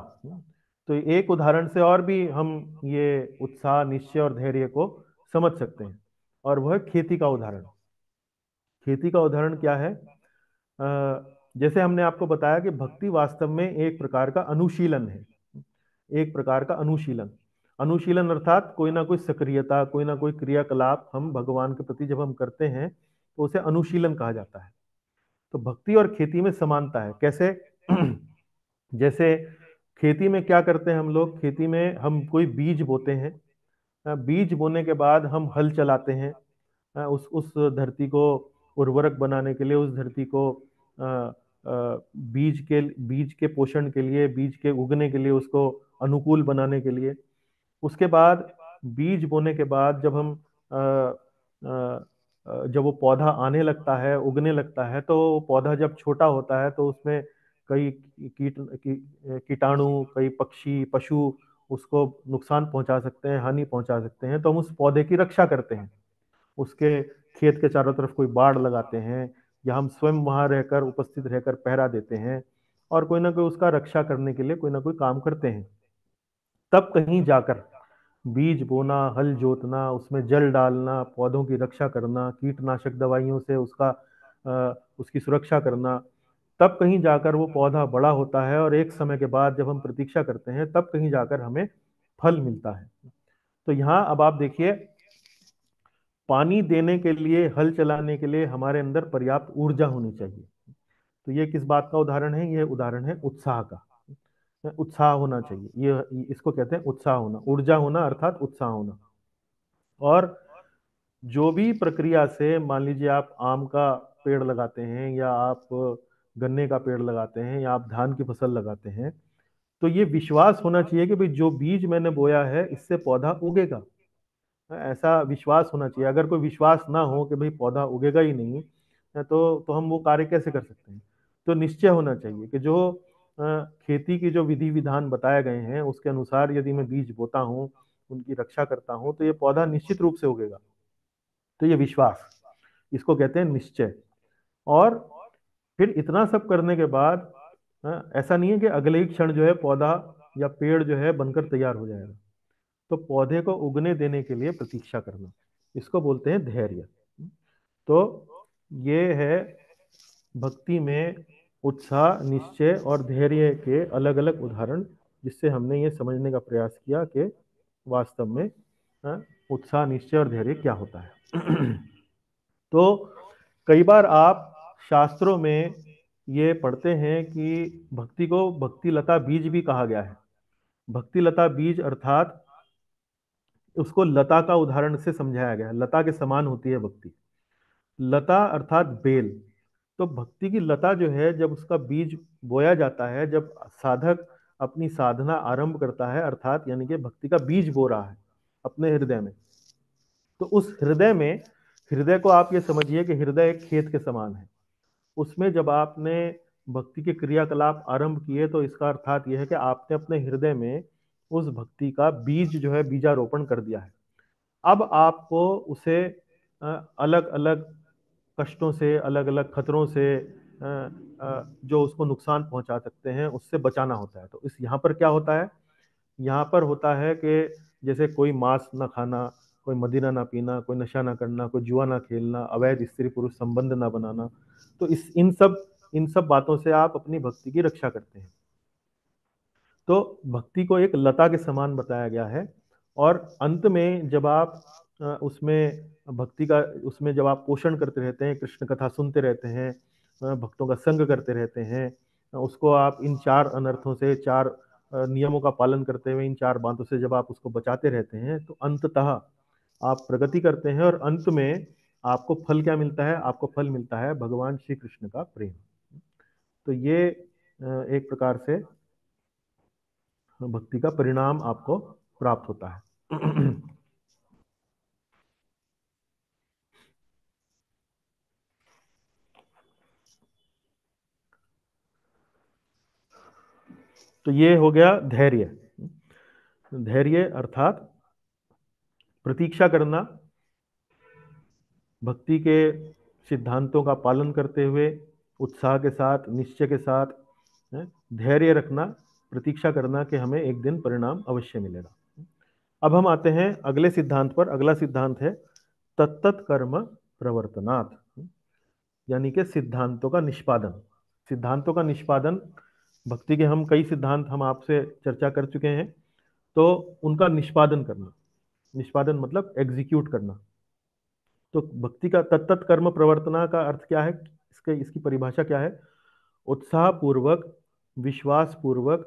तो एक उदाहरण से और भी हम ये उत्साह, निश्चय और धैर्य को समझ सकते हैं, और वह खेती का उदाहरण। खेती का उदाहरण क्या है? जैसे हमने आपको बताया कि भक्ति वास्तव में एक प्रकार का अनुशीलन है। एक प्रकार का अनुशीलन, अनुशीलन अर्थात कोई ना कोई सक्रियता, कोई ना कोई क्रियाकलाप हम भगवान के प्रति जब हम करते हैं तो उसे अनुशीलन कहा जाता है। तो भक्ति और खेती में समानता है। कैसे? जैसे खेती में क्या करते हैं हम लोग? खेती में हम कोई बीज बोते हैं। बीज बोने के बाद हम हल चलाते हैं, उस धरती को उर्वरक बनाने के लिए, उस धरती को अ, बीज के पोषण के लिए, बीज के उगने के लिए, उसको अनुकूल बनाने के लिए। उसके बाद बीज बोने के बाद जब हम जब वो पौधा आने लगता है, उगने लगता है, तो वो पौधा जब छोटा होता है तो उसमें कई कीटाणु, कई पक्षी, पशु उसको नुकसान पहुंचा सकते हैं, हानि पहुंचा सकते हैं। तो हम उस पौधे की रक्षा करते हैं, उसके खेत के चारों तरफ कोई बाड़ लगाते हैं, या हम स्वयं वहां रहकर, उपस्थित रहकर पहरा देते हैं, और कोई ना कोई उसका रक्षा करने के लिए कोई ना कोई काम करते हैं। तब कहीं जाकर बीज बोना, हल जोतना, उसमें जल डालना, पौधों की रक्षा करना, कीटनाशक दवाइयों से उसकी सुरक्षा करना, तब कहीं जाकर वो पौधा बड़ा होता है, और एक समय के बाद जब हम प्रतीक्षा करते हैं तब कहीं जाकर हमें फल मिलता है। तो यहाँ अब आप देखिए, पानी देने के लिए, हल चलाने के लिए हमारे अंदर पर्याप्त ऊर्जा होनी चाहिए। तो ये किस बात का उदाहरण है? ये उदाहरण है उत्साह का। उत्साह होना चाहिए, ये इसको कहते हैं उत्साह होना, ऊर्जा होना अर्थात उत्साह होना। और जो भी प्रक्रिया से, मान लीजिए आप आम का पेड़ लगाते हैं, या आप गन्ने का पेड़ लगाते हैं, या आप धान की फसल लगाते हैं, तो ये विश्वास होना चाहिए कि भाई जो बीज मैंने बोया है इससे पौधा उगेगा। ऐसा विश्वास होना चाहिए। अगर कोई विश्वास ना हो कि भाई पौधा उगेगा ही नहीं, तो हम वो कार्य कैसे कर सकते हैं? तो निश्चय होना चाहिए कि जो खेती की जो विधि विधान बताए गए हैं उसके अनुसार यदि मैं बीज बोता हूँ, उनकी रक्षा करता हूँ, तो ये पौधा निश्चित रूप से उगेगा। तो ये विश्वास, इसको कहते हैं निश्चय। और फिर इतना सब करने के बाद ऐसा नहीं है कि अगले ही क्षण जो है पौधा या पेड़ जो है बनकर तैयार हो जाएगा। तो पौधे को उगने देने के लिए प्रतीक्षा करना, इसको बोलते हैं धैर्य। तो ये है भक्ति में उत्साह, निश्चय और धैर्य के अलग अलग उदाहरण, जिससे हमने ये समझने का प्रयास किया कि वास्तव में उत्साह, निश्चय और धैर्य क्या होता है। तो कई बार आप शास्त्रों में ये पढ़ते हैं कि भक्ति को भक्ति लता बीज भी कहा गया है। भक्ति लता बीज अर्थात उसको लता का उदाहरण से समझाया गया है। लता के समान होती है भक्ति। लता अर्थात बेल। तो भक्ति की लता जो है, जब उसका बीज बोया जाता है, जब साधक अपनी साधना आरंभ करता है, अर्थात यानी कि भक्ति का बीज बो रहा है अपने हृदय में, तो उस हृदय में, हृदय को आप ये समझिए कि हृदय एक खेत के समान है। उसमें जब आपने भक्ति के क्रियाकलाप आरंभ किए, तो इसका अर्थात यह है कि आपने अपने हृदय में उस भक्ति का बीज जो है, बीजारोपण कर दिया है। अब आपको उसे अलग अलग कष्टों से, अलग अलग खतरों से, जो उसको नुकसान पहुंचा सकते हैं, उससे बचाना होता है। तो इस यहाँ पर क्या होता है? यहाँ पर होता है कि जैसे कोई मांस ना खाना, कोई मदिरा ना पीना, कोई नशा ना करना, कोई जुआ ना खेलना, अवैध स्त्री पुरुष संबंध ना बनाना। तो इन सब बातों से आप अपनी भक्ति की रक्षा करते हैं। तो भक्ति को एक लता के समान बताया गया है। और अंत में जब आप उसमें भक्ति का, उसमें जब आप पोषण करते रहते हैं, कृष्ण कथा सुनते रहते हैं, भक्तों का संग करते रहते हैं, उसको आप इन 4 अनर्थों से, 4 नियमों का पालन करते हुए, इन 4 बातों से जब आप उसको बचाते रहते हैं, तो अंततः आप प्रगति करते हैं, और अंत में आपको फल क्या मिलता है? आपको फल मिलता है भगवान श्री कृष्ण का प्रेम। तो ये एक प्रकार से भक्ति का परिणाम आपको प्राप्त होता है। तो ये हो गया धैर्य। धैर्य अर्थात प्रतीक्षा करना, भक्ति के सिद्धांतों का पालन करते हुए उत्साह के साथ, निश्चय के साथ, धैर्य रखना, प्रतीक्षा करना कि हमें एक दिन परिणाम अवश्य मिलेगा। अब हम आते हैं अगले सिद्धांत पर। अगला सिद्धांत है तत्तत् कर्म प्रवर्तनात्, यानी कि सिद्धांतों का निष्पादन। सिद्धांतों का निष्पादन, भक्ति के हम कई सिद्धांत हम आपसे चर्चा कर चुके हैं, तो उनका निष्पादन करना, निष्पादन मतलब एग्जीक्यूट करना। तो भक्ति का तत्तत् कर्म प्रवर्तना का अर्थ क्या है, इसकी परिभाषा क्या है? उत्साह पूर्वक, विश्वास पूर्वक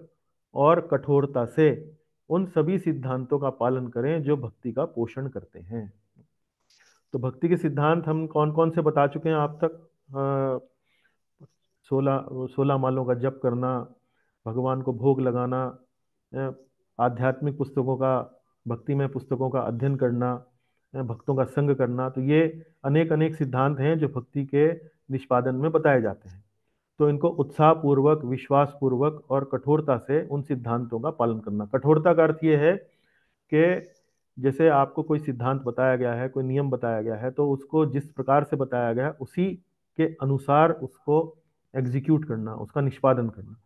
और कठोरता से उन सभी सिद्धांतों का पालन करें जो भक्ति का पोषण करते हैं। तो भक्ति के सिद्धांत हम कौन कौन से बता चुके हैं आप तक? 16 मालों का जप करना, भगवान को भोग लगाना, आध्यात्मिक पुस्तकों का, भक्तिमय पुस्तकों का अध्ययन करना, भक्तों का संग करना। तो ये अनेक अनेक सिद्धांत हैं जो भक्ति के निष्पादन में बताए जाते हैं। तो इनको उत्साह पूर्वक, विश्वास पूर्वक और कठोरता से उन सिद्धांतों का पालन करना। कठोरता का अर्थ ये है कि जैसे आपको कोई सिद्धांत बताया गया है, कोई नियम बताया गया है, तो उसको जिस प्रकार से बताया गया है उसी के अनुसार उसको एग्जीक्यूट करना, उसका निष्पादन करना।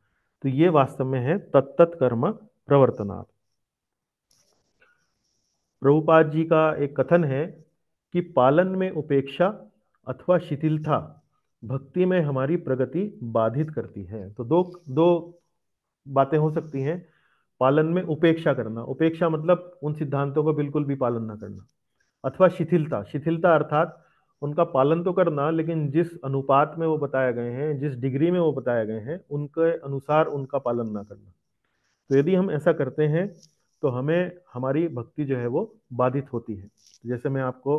तो ये वास्तव में है तत्तत् कर्म प्रवर्तनात्। प्रभुपाद जी का एक कथन है कि पालन में उपेक्षा अथवा शिथिलता भक्ति में हमारी प्रगति बाधित करती है। तो दो दो बातें हो सकती हैं। पालन में उपेक्षा करना, उपेक्षा मतलब उन सिद्धांतों का बिल्कुल भी पालन ना करना, अथवा शिथिलता, शिथिलता अर्थात उनका पालन तो करना लेकिन जिस अनुपात में वो बताए गए हैं, जिस डिग्री में वो बताए गए हैं, उनके अनुसार उनका पालन ना करना। तो यदि हम ऐसा करते हैं तो हमें हमारी भक्ति जो है वो बाधित होती है। जैसे मैं आपको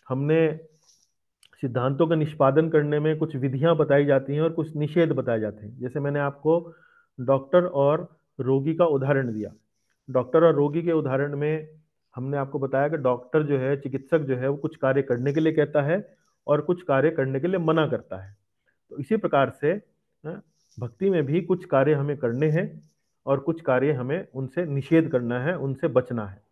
हमने सिद्धांतों का निष्पादन करने में कुछ विधियां बताई जाती हैं और कुछ निषेध बताए जाते हैं। जैसे मैंने आपको डॉक्टर और रोगी का उदाहरण दिया। डॉक्टर और रोगी के उदाहरण में हमने आपको बताया कि डॉक्टर जो है, चिकित्सक जो है, वो कुछ कार्य करने के लिए कहता है और कुछ कार्य करने के लिए मना करता है। तो इसी प्रकार से भक्ति में भी कुछ कार्य हमें करने हैं और कुछ कार्य हमें उनसे निषेध करना है, उनसे बचना है।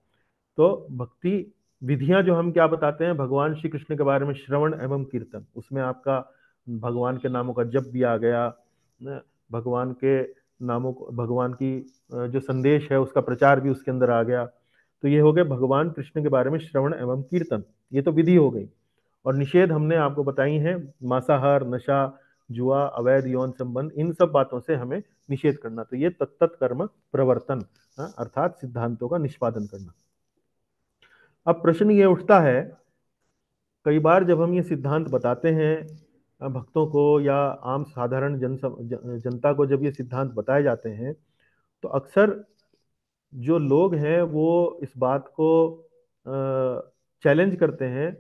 तो भक्ति विधियां जो हम क्या बताते हैं, भगवान श्री कृष्ण के बारे में श्रवण एवं कीर्तन, उसमें आपका भगवान के नामों का जप भी आ गया, भगवान के नामों को, भगवान की जो संदेश है उसका प्रचार भी उसके अंदर आ गया। तो ये हो गए भगवान कृष्ण के बारे में श्रवण एवं कीर्तन, ये तो विधि हो गई। और निषेध हमने आपको बताई हैं, मांसाहार, नशा, जुआ, अवैध यौन संबंध, इन सब बातों से हमें निषेध करना। तो ये तत्तत् कर्म प्रवर्तन, अर्थात सिद्धांतों का निष्पादन करना। अब प्रश्न ये उठता है, कई बार जब हम ये सिद्धांत बताते हैं भक्तों को या आम साधारण जनता को, जब ये सिद्धांत बताए जाते हैं तो अक्सर जो लोग हैं वो इस बात को चैलेंज करते हैं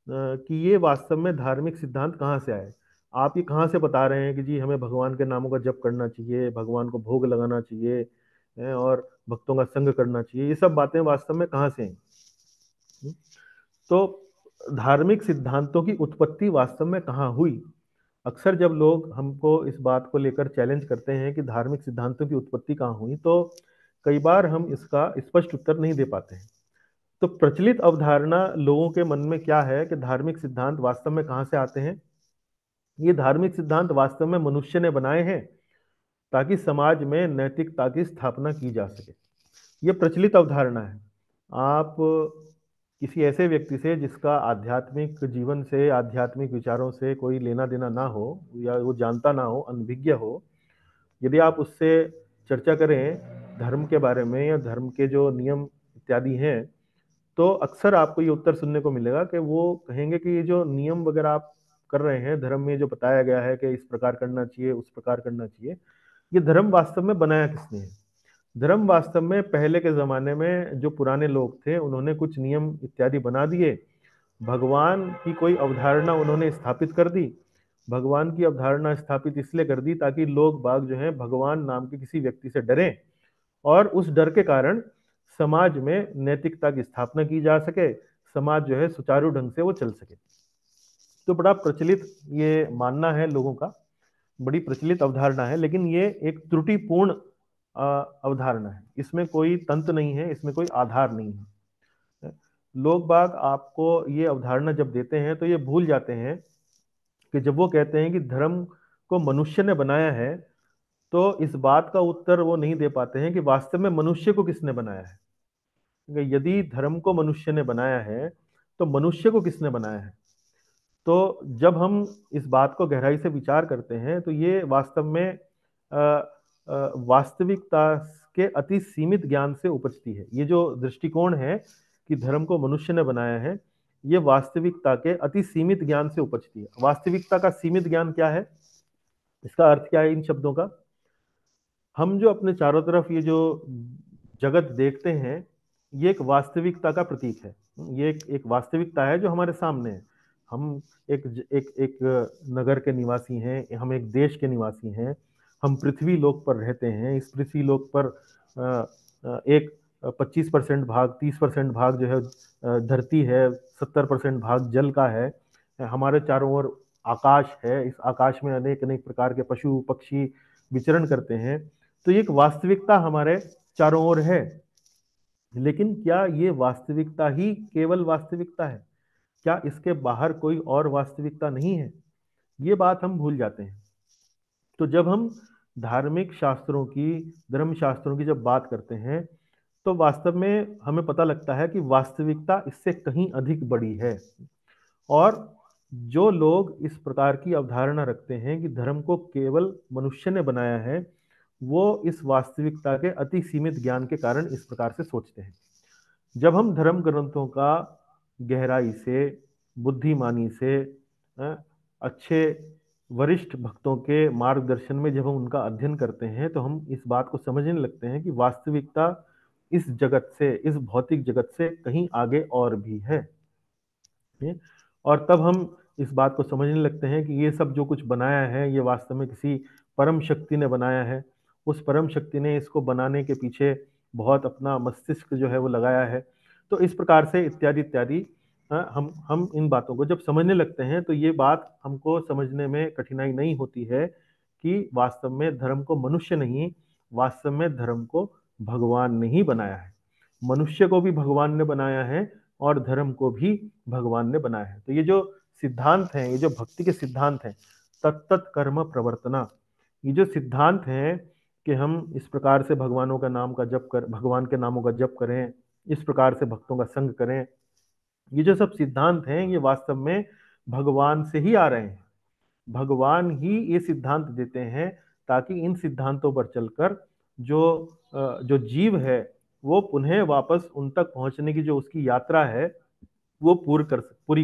कि ये वास्तव में धार्मिक सिद्धांत कहाँ से आए। आप ये कहाँ से बता रहे हैं कि जी हमें भगवान के नामों का जप करना चाहिए, भगवान को भोग लगाना चाहिए और भक्तों का संग करना चाहिए, ये सब बातें वास्तव में कहाँ से हैं? तो धार्मिक सिद्धांतों की उत्पत्ति वास्तव में कहाँ हुई? अक्सर जब लोग हमको इस बात को लेकर चैलेंज करते हैं कि धार्मिक सिद्धांतों की उत्पत्ति कहाँ हुई, तो कई बार हम इसका स्पष्ट उत्तर नहीं दे पाते हैं। तो प्रचलित अवधारणा लोगों के मन में क्या है कि धार्मिक सिद्धांत वास्तव में कहाँ से आते हैं? ये धार्मिक सिद्धांत वास्तव में मनुष्य ने बनाए हैं ताकि समाज में नैतिकता की स्थापना की जा सके। ये प्रचलित अवधारणा है। आप किसी ऐसे व्यक्ति से जिसका आध्यात्मिक जीवन से, आध्यात्मिक विचारों से कोई लेना देना ना हो या वो जानता ना हो, अनभिज्ञ हो, यदि आप उससे चर्चा करें धर्म के बारे में या धर्म के जो नियम इत्यादि हैं, तो अक्सर आपको ये उत्तर सुनने को मिलेगा कि वो कहेंगे कि ये जो नियम वगैरह आप कर रहे हैं, धर्म में जो बताया गया है कि इस प्रकार करना चाहिए, उस प्रकार करना चाहिए, ये धर्म वास्तव में बनाया किसने है? धर्म वास्तव में पहले के जमाने में जो पुराने लोग थे उन्होंने कुछ नियम इत्यादि बना दिए, भगवान की कोई अवधारणा उन्होंने स्थापित कर दी। भगवान की अवधारणा स्थापित इसलिए कर दी ताकि लोग बाग जो है भगवान नाम के किसी व्यक्ति से डरें और उस डर के कारण समाज में नैतिकता की स्थापना की जा सके, समाज जो है सुचारू ढंग से वो चल सके। तो बड़ा प्रचलित ये मानना है लोगों का, बड़ी प्रचलित अवधारणा है, लेकिन ये एक त्रुटिपूर्ण अवधारणा है। इसमें कोई तंत्र नहीं है, इसमें कोई आधार नहीं है। लोग बाग आपको ये अवधारणा जब देते हैं तो ये भूल जाते हैं कि जब वो कहते हैं कि धर्म को मनुष्य ने बनाया है, तो इस बात का उत्तर वो नहीं दे पाते हैं कि वास्तव में मनुष्य को किसने बनाया है। यदि धर्म को मनुष्य ने बनाया है तो मनुष्य को किसने बनाया है। तो जब हम इस बात को गहराई से विचार करते हैं तो ये वास्तव में वास्तविकता के अति सीमित ज्ञान से उपजती है। ये जो दृष्टिकोण है कि धर्म को मनुष्य ने बनाया है, ये वास्तविकता के अति सीमित ज्ञान से उपजती है। वास्तविकता का सीमित ज्ञान क्या है, इसका अर्थ क्या है इन शब्दों का। हम जो अपने चारों तरफ ये जो जगत देखते हैं, ये एक वास्तविकता का प्रतीक है। ये एक वास्तविकता है जो हमारे सामने है। हम एक नगर के निवासी हैं, हम एक देश के निवासी हैं, हम पृथ्वी लोक पर रहते हैं। इस पृथ्वी लोक पर एक 25% भाग, 30% भाग जो है धरती है, 70% भाग जल का है। हमारे चारों ओर आकाश है, इस आकाश में अनेक अनेक प्रकार के पशु पक्षी विचरण करते हैं। तो ये एक वास्तविकता हमारे चारों ओर है। लेकिन क्या ये वास्तविकता ही केवल वास्तविकता है? क्या इसके बाहर कोई और वास्तविकता नहीं है? ये बात हम भूल जाते हैं। तो जब हम धार्मिक शास्त्रों की, धर्म शास्त्रों की जब बात करते हैं, तो वास्तव में हमें पता लगता है कि वास्तविकता इससे कहीं अधिक बड़ी है। और जो लोग इस प्रकार की अवधारणा रखते हैं कि धर्म को केवल मनुष्य ने बनाया है, वो इस वास्तविकता के अति सीमित ज्ञान के कारण इस प्रकार से सोचते हैं। जब हम धर्म ग्रंथों का गहराई से, बुद्धिमानी से, अच्छे वरिष्ठ भक्तों के मार्गदर्शन में जब हम उनका अध्ययन करते हैं, तो हम इस बात को समझने लगते हैं कि वास्तविकता इस जगत से, इस भौतिक जगत से कहीं आगे और भी है। और तब हम इस बात को समझने लगते हैं कि ये सब जो कुछ बनाया है, ये वास्तव में किसी परम शक्ति ने बनाया है। उस परम शक्ति ने इसको बनाने के पीछे बहुत अपना मस्तिष्क जो है वो लगाया है। तो इस प्रकार से इत्यादि इत्यादि हम इन बातों को जब समझने लगते हैं, तो ये बात हमको समझने में कठिनाई नहीं होती है कि वास्तव में धर्म को मनुष्य नहीं, वास्तव में धर्म को भगवान ने ही बनाया है। मनुष्य को भी भगवान ने बनाया है और धर्म को भी भगवान ने बनाया है। तो ये जो सिद्धांत हैं, ये जो भक्ति के सिद्धांत हैं, तत्त कर्म प्रवर्तना, ये जो सिद्धांत हैं कि हम इस प्रकार से भगवानों का नाम का जप कर, भगवान के नामों का जप करें, इस प्रकार से भक्तों का संग करें, ये जो सब सिद्धांत हैं, ये वास्तव में भगवान से ही आ रहे हैं। भगवान ही ये सिद्धांत देते हैं ताकि इन सिद्धांतों पर चलकर जो जीव है वो पुनः वापस उन तक पहुंचने की जो उसकी यात्रा है वो पूरी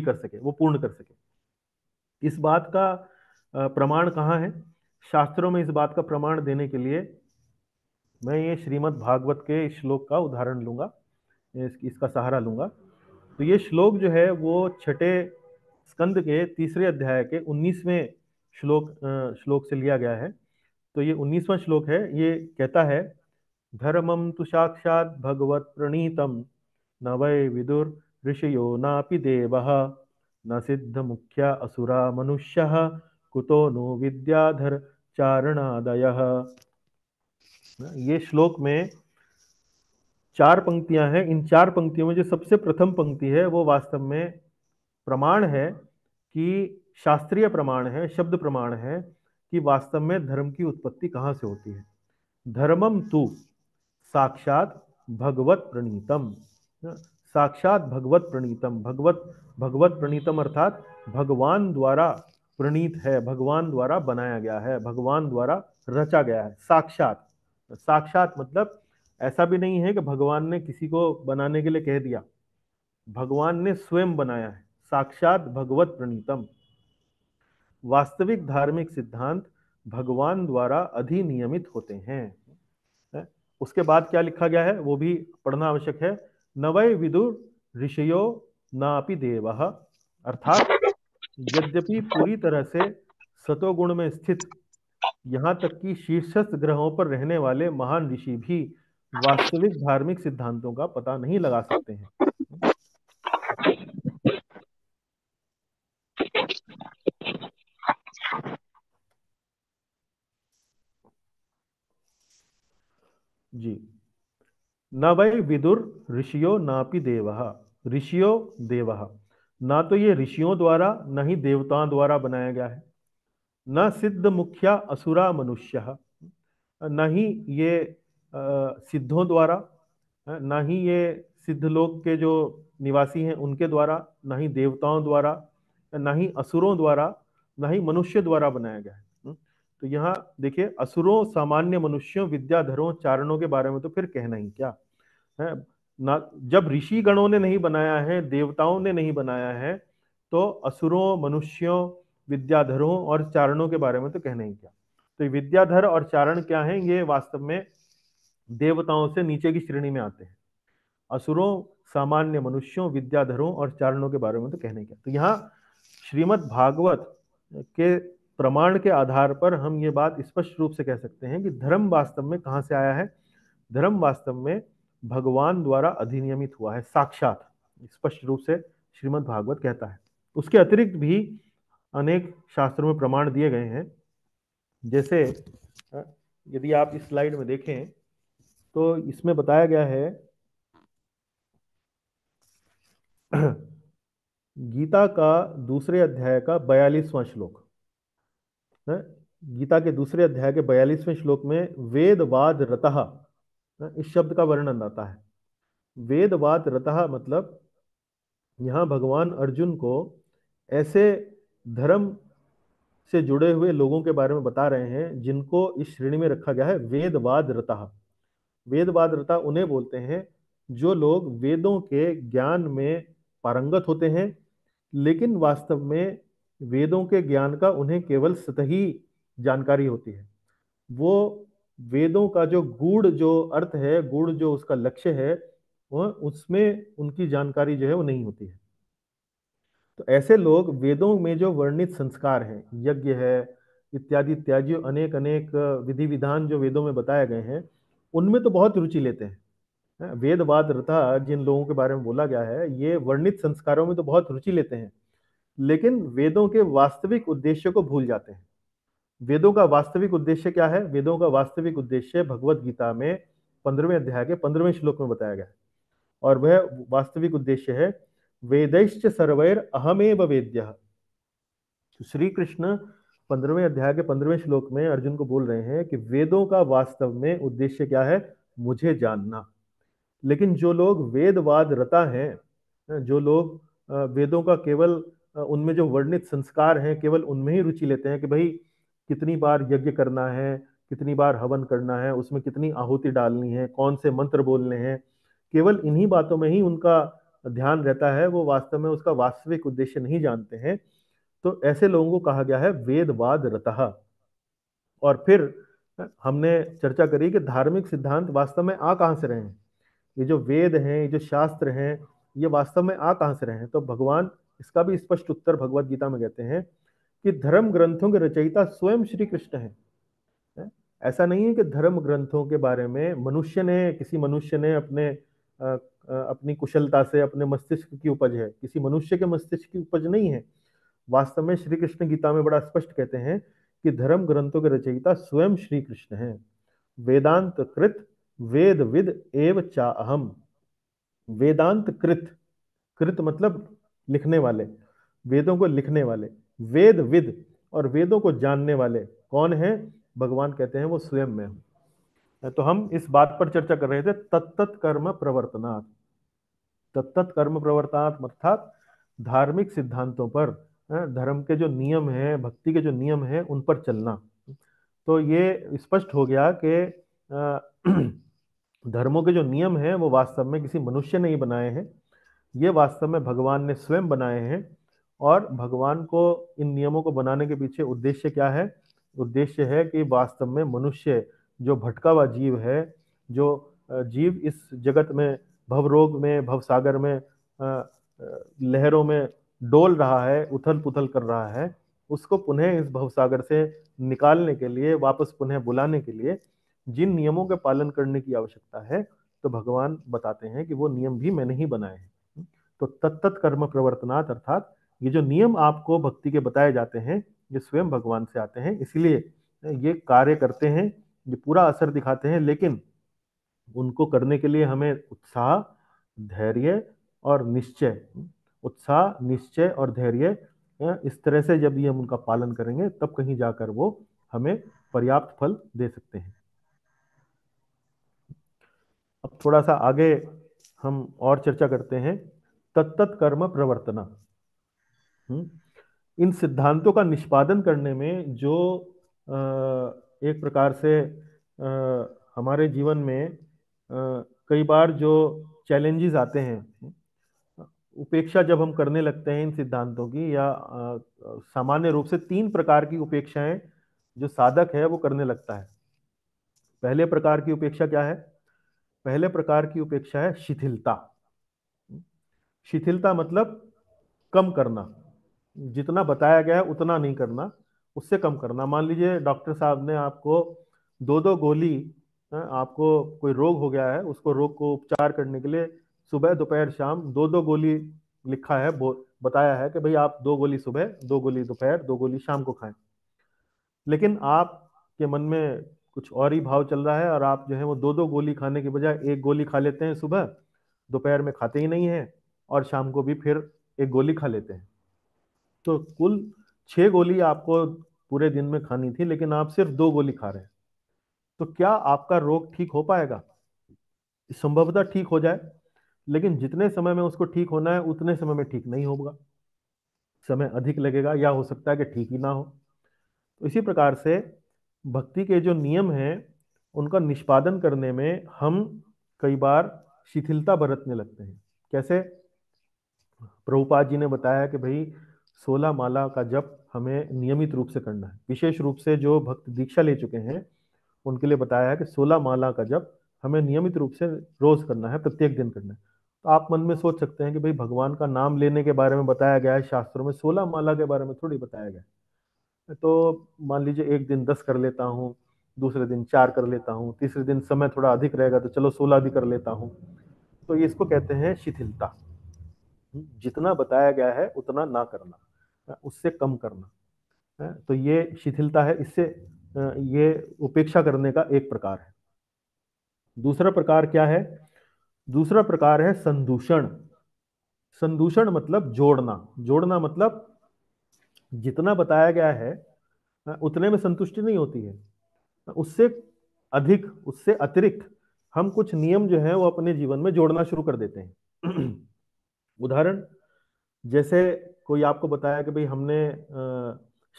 कर सके, वो पूर्ण कर सके। इस बात का प्रमाण कहाँ है? शास्त्रों में इस बात का प्रमाण देने के लिए मैं ये श्रीमद् भागवत के श्लोक का उदाहरण लूंगा, इसका सहारा लूंगा। तो ये श्लोक जो है वो छठे स्कंद के तीसरे अध्याय के 19वें श्लोक से लिया गया है। तो ये 19वां श्लोक है। ये कहता है, धर्मम तु साक्षात् भगवत प्रणीतम न वै विदुर ऋषयो नापि देवः न सिद्ध मुख्या असुरा मनुष्यः कुतो नो विद्याधर चारणादयः। ये श्लोक में 4 पंक्तियां हैं। इन 4 पंक्तियों में जो सबसे प्रथम पंक्ति है वो वास्तव में प्रमाण है कि, शास्त्रीय प्रमाण है, शब्द प्रमाण है कि वास्तव में धर्म की उत्पत्ति कहाँ से होती है। धर्मम तु साक्षात भगवत प्रणीतम, साक्षात भगवत प्रणीतम, भगवत प्रणीतम अर्थात भगवान द्वारा प्रणीत है, भगवान द्वारा बनाया गया है, भगवान द्वारा रचा गया है। साक्षात, साक्षात मतलब ऐसा भी नहीं है कि भगवान ने किसी को बनाने के लिए कह दिया, भगवान ने स्वयं बनाया है। साक्षात भगवत प्रणीतम। वास्तविक धार्मिक सिद्धांत भगवान द्वारा अधिनियमित होते हैं। उसके बाद क्या लिखा गया है वो भी पढ़ना आवश्यक है। नवै विदुर ऋषयो नापि देवः, अर्थात यद्यपि पूरी तरह से सतोगुण में स्थित, यहाँ तक कि शीर्षस्थ ग्रहों पर रहने वाले महान ऋषि भी वास्तविक धार्मिक सिद्धांतों का पता नहीं लगा सकते हैं। जी, न वै विदुर ऋषियो नापि देवः, ऋषियो देवः, ना तो ये ऋषियों द्वारा न ही देवताओं द्वारा बनाया गया है। न सिद्ध मुख्या असुरा मनुष्य, न ही ये सिद्धों द्वारा, न ही ये सिद्ध लोक के जो निवासी हैं उनके द्वारा, न ही देवताओं द्वारा, न ही असुरों द्वारा, न ही मनुष्य द्वारा बनाया गया है। तो यहाँ देखिए, असुरों, सामान्य मनुष्यों, विद्याधरों, चारणों के बारे में तो फिर कहना ही क्या है ना। जब ऋषि गणों ने नहीं बनाया है, देवताओं ने नहीं बनाया है, तो असुरों, मनुष्यों, विद्याधरों और चारणों के बारे में तो कहना ही क्या। तो ये विद्याधर और चारण क्या हैं? ये वास्तव में देवताओं से नीचे की श्रेणी में आते हैं। असुरों, सामान्य मनुष्यों, विद्याधरों और चारणों के बारे में तो कहने क्या। तो यहाँ श्रीमद् भागवत के प्रमाण के आधार पर हम ये बात स्पष्ट रूप से कह सकते हैं कि धर्म वास्तव में कहाँ से आया है। धर्म वास्तव में भगवान द्वारा अधिनियमित हुआ है, साक्षात, स्पष्ट रूप से श्रीमद् भागवत कहता है। उसके अतिरिक्त भी अनेक शास्त्रों में प्रमाण दिए गए हैं। जैसे यदि आप इस स्लाइड में देखें तो इसमें बताया गया है गीता का दूसरे अध्याय का 42वां श्लोक है। गीता के दूसरे अध्याय के 42वें श्लोक में वेदवाद रतः, इस शब्द का वर्णन आता है। वेदवाद रतः मतलब यहाँ भगवान अर्जुन को ऐसे धर्म से जुड़े हुए लोगों के बारे में बता रहे हैं जिनको इस श्रेणी में रखा गया है वेदवाद रतः। वेदवाद रता उन्हें बोलते हैं जो लोग वेदों के ज्ञान में पारंगत होते हैं, लेकिन वास्तव में वेदों के ज्ञान का उन्हें केवल सतही जानकारी होती है। वो वेदों का जो गूढ़ जो अर्थ है, गूढ़ जो उसका लक्ष्य है, वह उसमें उनकी जानकारी जो है वो नहीं होती है। तो ऐसे लोग वेदों में जो वर्णित संस्कार हैं, यज्ञ है इत्यादि इत्यादि, अनेक अनेक विधि विधान जो वेदों में बताए गए हैं, उनमें तो बहुत रुचि लेते हैं। वेदवाद रथा जिन लोगों के बारे में बोला गया है, ये वर्णित संस्कारों में तो बहुत रुचि लेते हैं, लेकिन वेदों के वास्तविक उद्देश्य को भूल जाते हैं। वेदों का वास्तविक उद्देश्य क्या है? वेदों का वास्तविक उद्देश्य भगवत गीता में 15वें अध्याय के 15वें श्लोक में बताया गया है, और वह वास्तविक उद्देश्य है वेदैश्च सर्वैर अहमेव वेद्यः। श्री कृष्ण 15वें अध्याय के 15वें श्लोक में अर्जुन को बोल रहे हैं कि वेदों का वास्तव में उद्देश्य क्या है? मुझे जानना। लेकिन जो लोग वेदवाद रता हैं, जो लोग वेदों का केवल उनमें जो वर्णित संस्कार हैं केवल उनमें ही रुचि लेते हैं कि भाई कितनी बार यज्ञ करना है, कितनी बार हवन करना है, उसमें कितनी आहुति डालनी है, कौन से मंत्र बोलने हैं, केवल इन्हीं बातों में ही उनका ध्यान रहता है, वो वास्तव में उसका वास्तविक उद्देश्य नहीं जानते हैं। तो ऐसे लोगों को कहा गया है वेदवाद रतः। और फिर हमने चर्चा करी कि धार्मिक सिद्धांत वास्तव में आ कहां से रहे हैं। ये जो वेद हैं, ये जो शास्त्र हैं, ये वास्तव में आ कहां से रहे हैं? तो भगवान इसका भी स्पष्ट उत्तर भगवत गीता में कहते हैं कि धर्म ग्रंथों के रचयिता स्वयं श्री कृष्ण हैं। ऐसा नहीं है कि धर्म ग्रंथों के बारे में किसी मनुष्य ने अपनी कुशलता से, अपने मस्तिष्क की उपज है, किसी मनुष्य के मस्तिष्क की उपज नहीं है। वास्तव में श्री कृष्ण गीता में बड़ा स्पष्ट कहते हैं कि धर्म ग्रंथों के रचयिता स्वयं श्री कृष्ण हैं। वेदांत कृत वेद विद एव चाअहम। वेदांत कृत, कृत मतलब लिखने वाले, वेदों को लिखने वाले, वेद विद और वेदों को जानने वाले कौन है? भगवान कहते हैं वो स्वयं मैं हूं। तो हम इस बात पर चर्चा कर रहे थे तत्त कर्म प्रवर्तनात्। तत्त कर्म प्रवर्तनात् अर्थात धार्मिक सिद्धांतों पर, धर्म के जो नियम हैं, भक्ति के जो नियम हैं, उन पर चलना। तो ये स्पष्ट हो गया कि धर्मों के जो नियम हैं वो वास्तव में किसी मनुष्य ने ही बनाए हैं, ये वास्तव में भगवान ने स्वयं बनाए हैं। और भगवान को इन नियमों को बनाने के पीछे उद्देश्य क्या है? उद्देश्य है कि वास्तव में मनुष्य जो भटका हुआ जीव है, जो जीव इस जगत में भवरोग में, भवसागर में, लहरों में डोल रहा है, उथल पुथल कर रहा है, उसको पुनः इस भवसागर से निकालने के लिए, वापस पुनः बुलाने के लिए जिन नियमों के पालन करने की आवश्यकता है, तो भगवान बताते हैं कि वो नियम भी मैंने ही बनाए हैं। तो तत्त कर्म प्रवर्तनात् अर्थात ये जो नियम आपको भक्ति के बताए जाते हैं, ये स्वयं भगवान से आते हैं, इसलिए ये कार्य करते हैं, ये पूरा असर दिखाते हैं। लेकिन उनको करने के लिए हमें उत्साह, धैर्य और निश्चय, उत्साह, निश्चय और धैर्य इस तरह से जब ये हम उनका पालन करेंगे तब कहीं जाकर वो हमें पर्याप्त फल दे सकते हैं। अब थोड़ा सा आगे हम और चर्चा करते हैं तत्त कर्म प्रवर्तना। इन सिद्धांतों का निष्पादन करने में जो एक प्रकार से हमारे जीवन में कई बार जो चैलेंजेस आते हैं, उपेक्षा जब हम करने लगते हैं इन सिद्धांतों की, या सामान्य रूप से तीन प्रकार की उपेक्षाएं जो साधक है वो करने लगता है। पहले प्रकार की उपेक्षा क्या है? पहले प्रकार की उपेक्षा है शिथिलता। शिथिलता मतलब कम करना, जितना बताया गया है उतना नहीं करना, उससे कम करना। मान लीजिए डॉक्टर साहब ने आपको दो दो गोली, आपको कोई रोग हो गया है, उसको रोग को उपचार करने के लिए सुबह दोपहर शाम दो दो गोली लिखा है, बताया है कि भाई आप 2 गोली सुबह, 2 गोली दोपहर, 2 गोली शाम को खाएं। लेकिन आपके मन में कुछ और ही भाव चल रहा है और आप जो है वो दो दो गोली खाने के बजाय 1 गोली खा लेते हैं सुबह, दोपहर में खाते ही नहीं है, और शाम को भी फिर 1 गोली खा लेते हैं। तो कुल 6 गोली आपको पूरे दिन में खानी थी, लेकिन आप सिर्फ 2 गोली खा रहे हैं। तो क्या आपका रोग ठीक हो पाएगा? संभवतः ठीक हो जाए, लेकिन जितने समय में उसको ठीक होना है उतने समय में ठीक नहीं होगा, समय अधिक लगेगा, या हो सकता है कि ठीक ही ना हो। तो इसी प्रकार से भक्ति के जो नियम हैं उनका निष्पादन करने में हम कई बार शिथिलता बरतने लगते हैं। कैसे? प्रभुपाद जी ने बताया कि भाई 16 माला का जप हमें नियमित रूप से करना है। विशेष रूप से जो भक्त दीक्षा ले चुके हैं उनके लिए बताया है कि 16 माला का जप हमें नियमित रूप से रोज करना है, प्रत्येक दिन करना है। तो आप मन में सोच सकते हैं कि भाई भगवान का नाम लेने के बारे में बताया गया है शास्त्रों में, 16 माला के बारे में थोड़ी बताया गया है। तो मान लीजिए एक दिन 10 कर लेता हूँ, दूसरे दिन 4 कर लेता हूँ, तीसरे दिन समय थोड़ा अधिक रहेगा तो चलो 16 भी कर लेता हूँ। तो ये इसको कहते हैं शिथिलता। जितना बताया गया है उतना ना करना, उससे कम करना है, तो ये शिथिलता है। इससे ये उपेक्षा करने का एक प्रकार है। दूसरा प्रकार क्या है? दूसरा प्रकार है संदूषण। संदूषण मतलब जोड़ना। जोड़ना मतलब जितना बताया गया है उतने में संतुष्टि नहीं होती है, उससे अधिक, उससे अतिरिक्त हम कुछ नियम जो है वो अपने जीवन में जोड़ना शुरू कर देते हैं। उदाहरण, जैसे कोई आपको बताया कि भाई हमने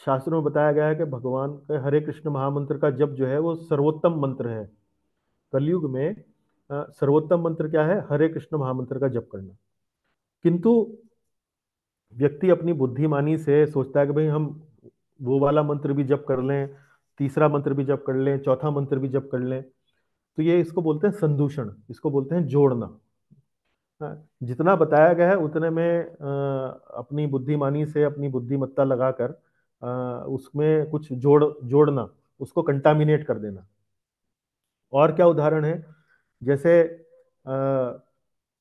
शास्त्रों में बताया गया है कि भगवान के हरे कृष्ण महामंत्र का जप जो है वो सर्वोत्तम मंत्र है। कलयुग में सर्वोत्तम मंत्र क्या है? हरे कृष्ण महामंत्र का जप करना। किंतु व्यक्ति अपनी बुद्धिमानी से सोचता है कि भाई हम वो वाला मंत्र भी जप कर लें, तीसरा मंत्र भी जप कर लें, चौथा मंत्र भी जप कर लें। तो ये इसको बोलते हैं संदूषण, इसको बोलते हैं जोड़ना। जितना बताया गया है उतने में अपनी बुद्धिमानी से, अपनी बुद्धिमत्ता लगाकर उसमें कुछ जोड़ना, उसको कंटामिनेट कर देना। और क्या उदाहरण है? जैसे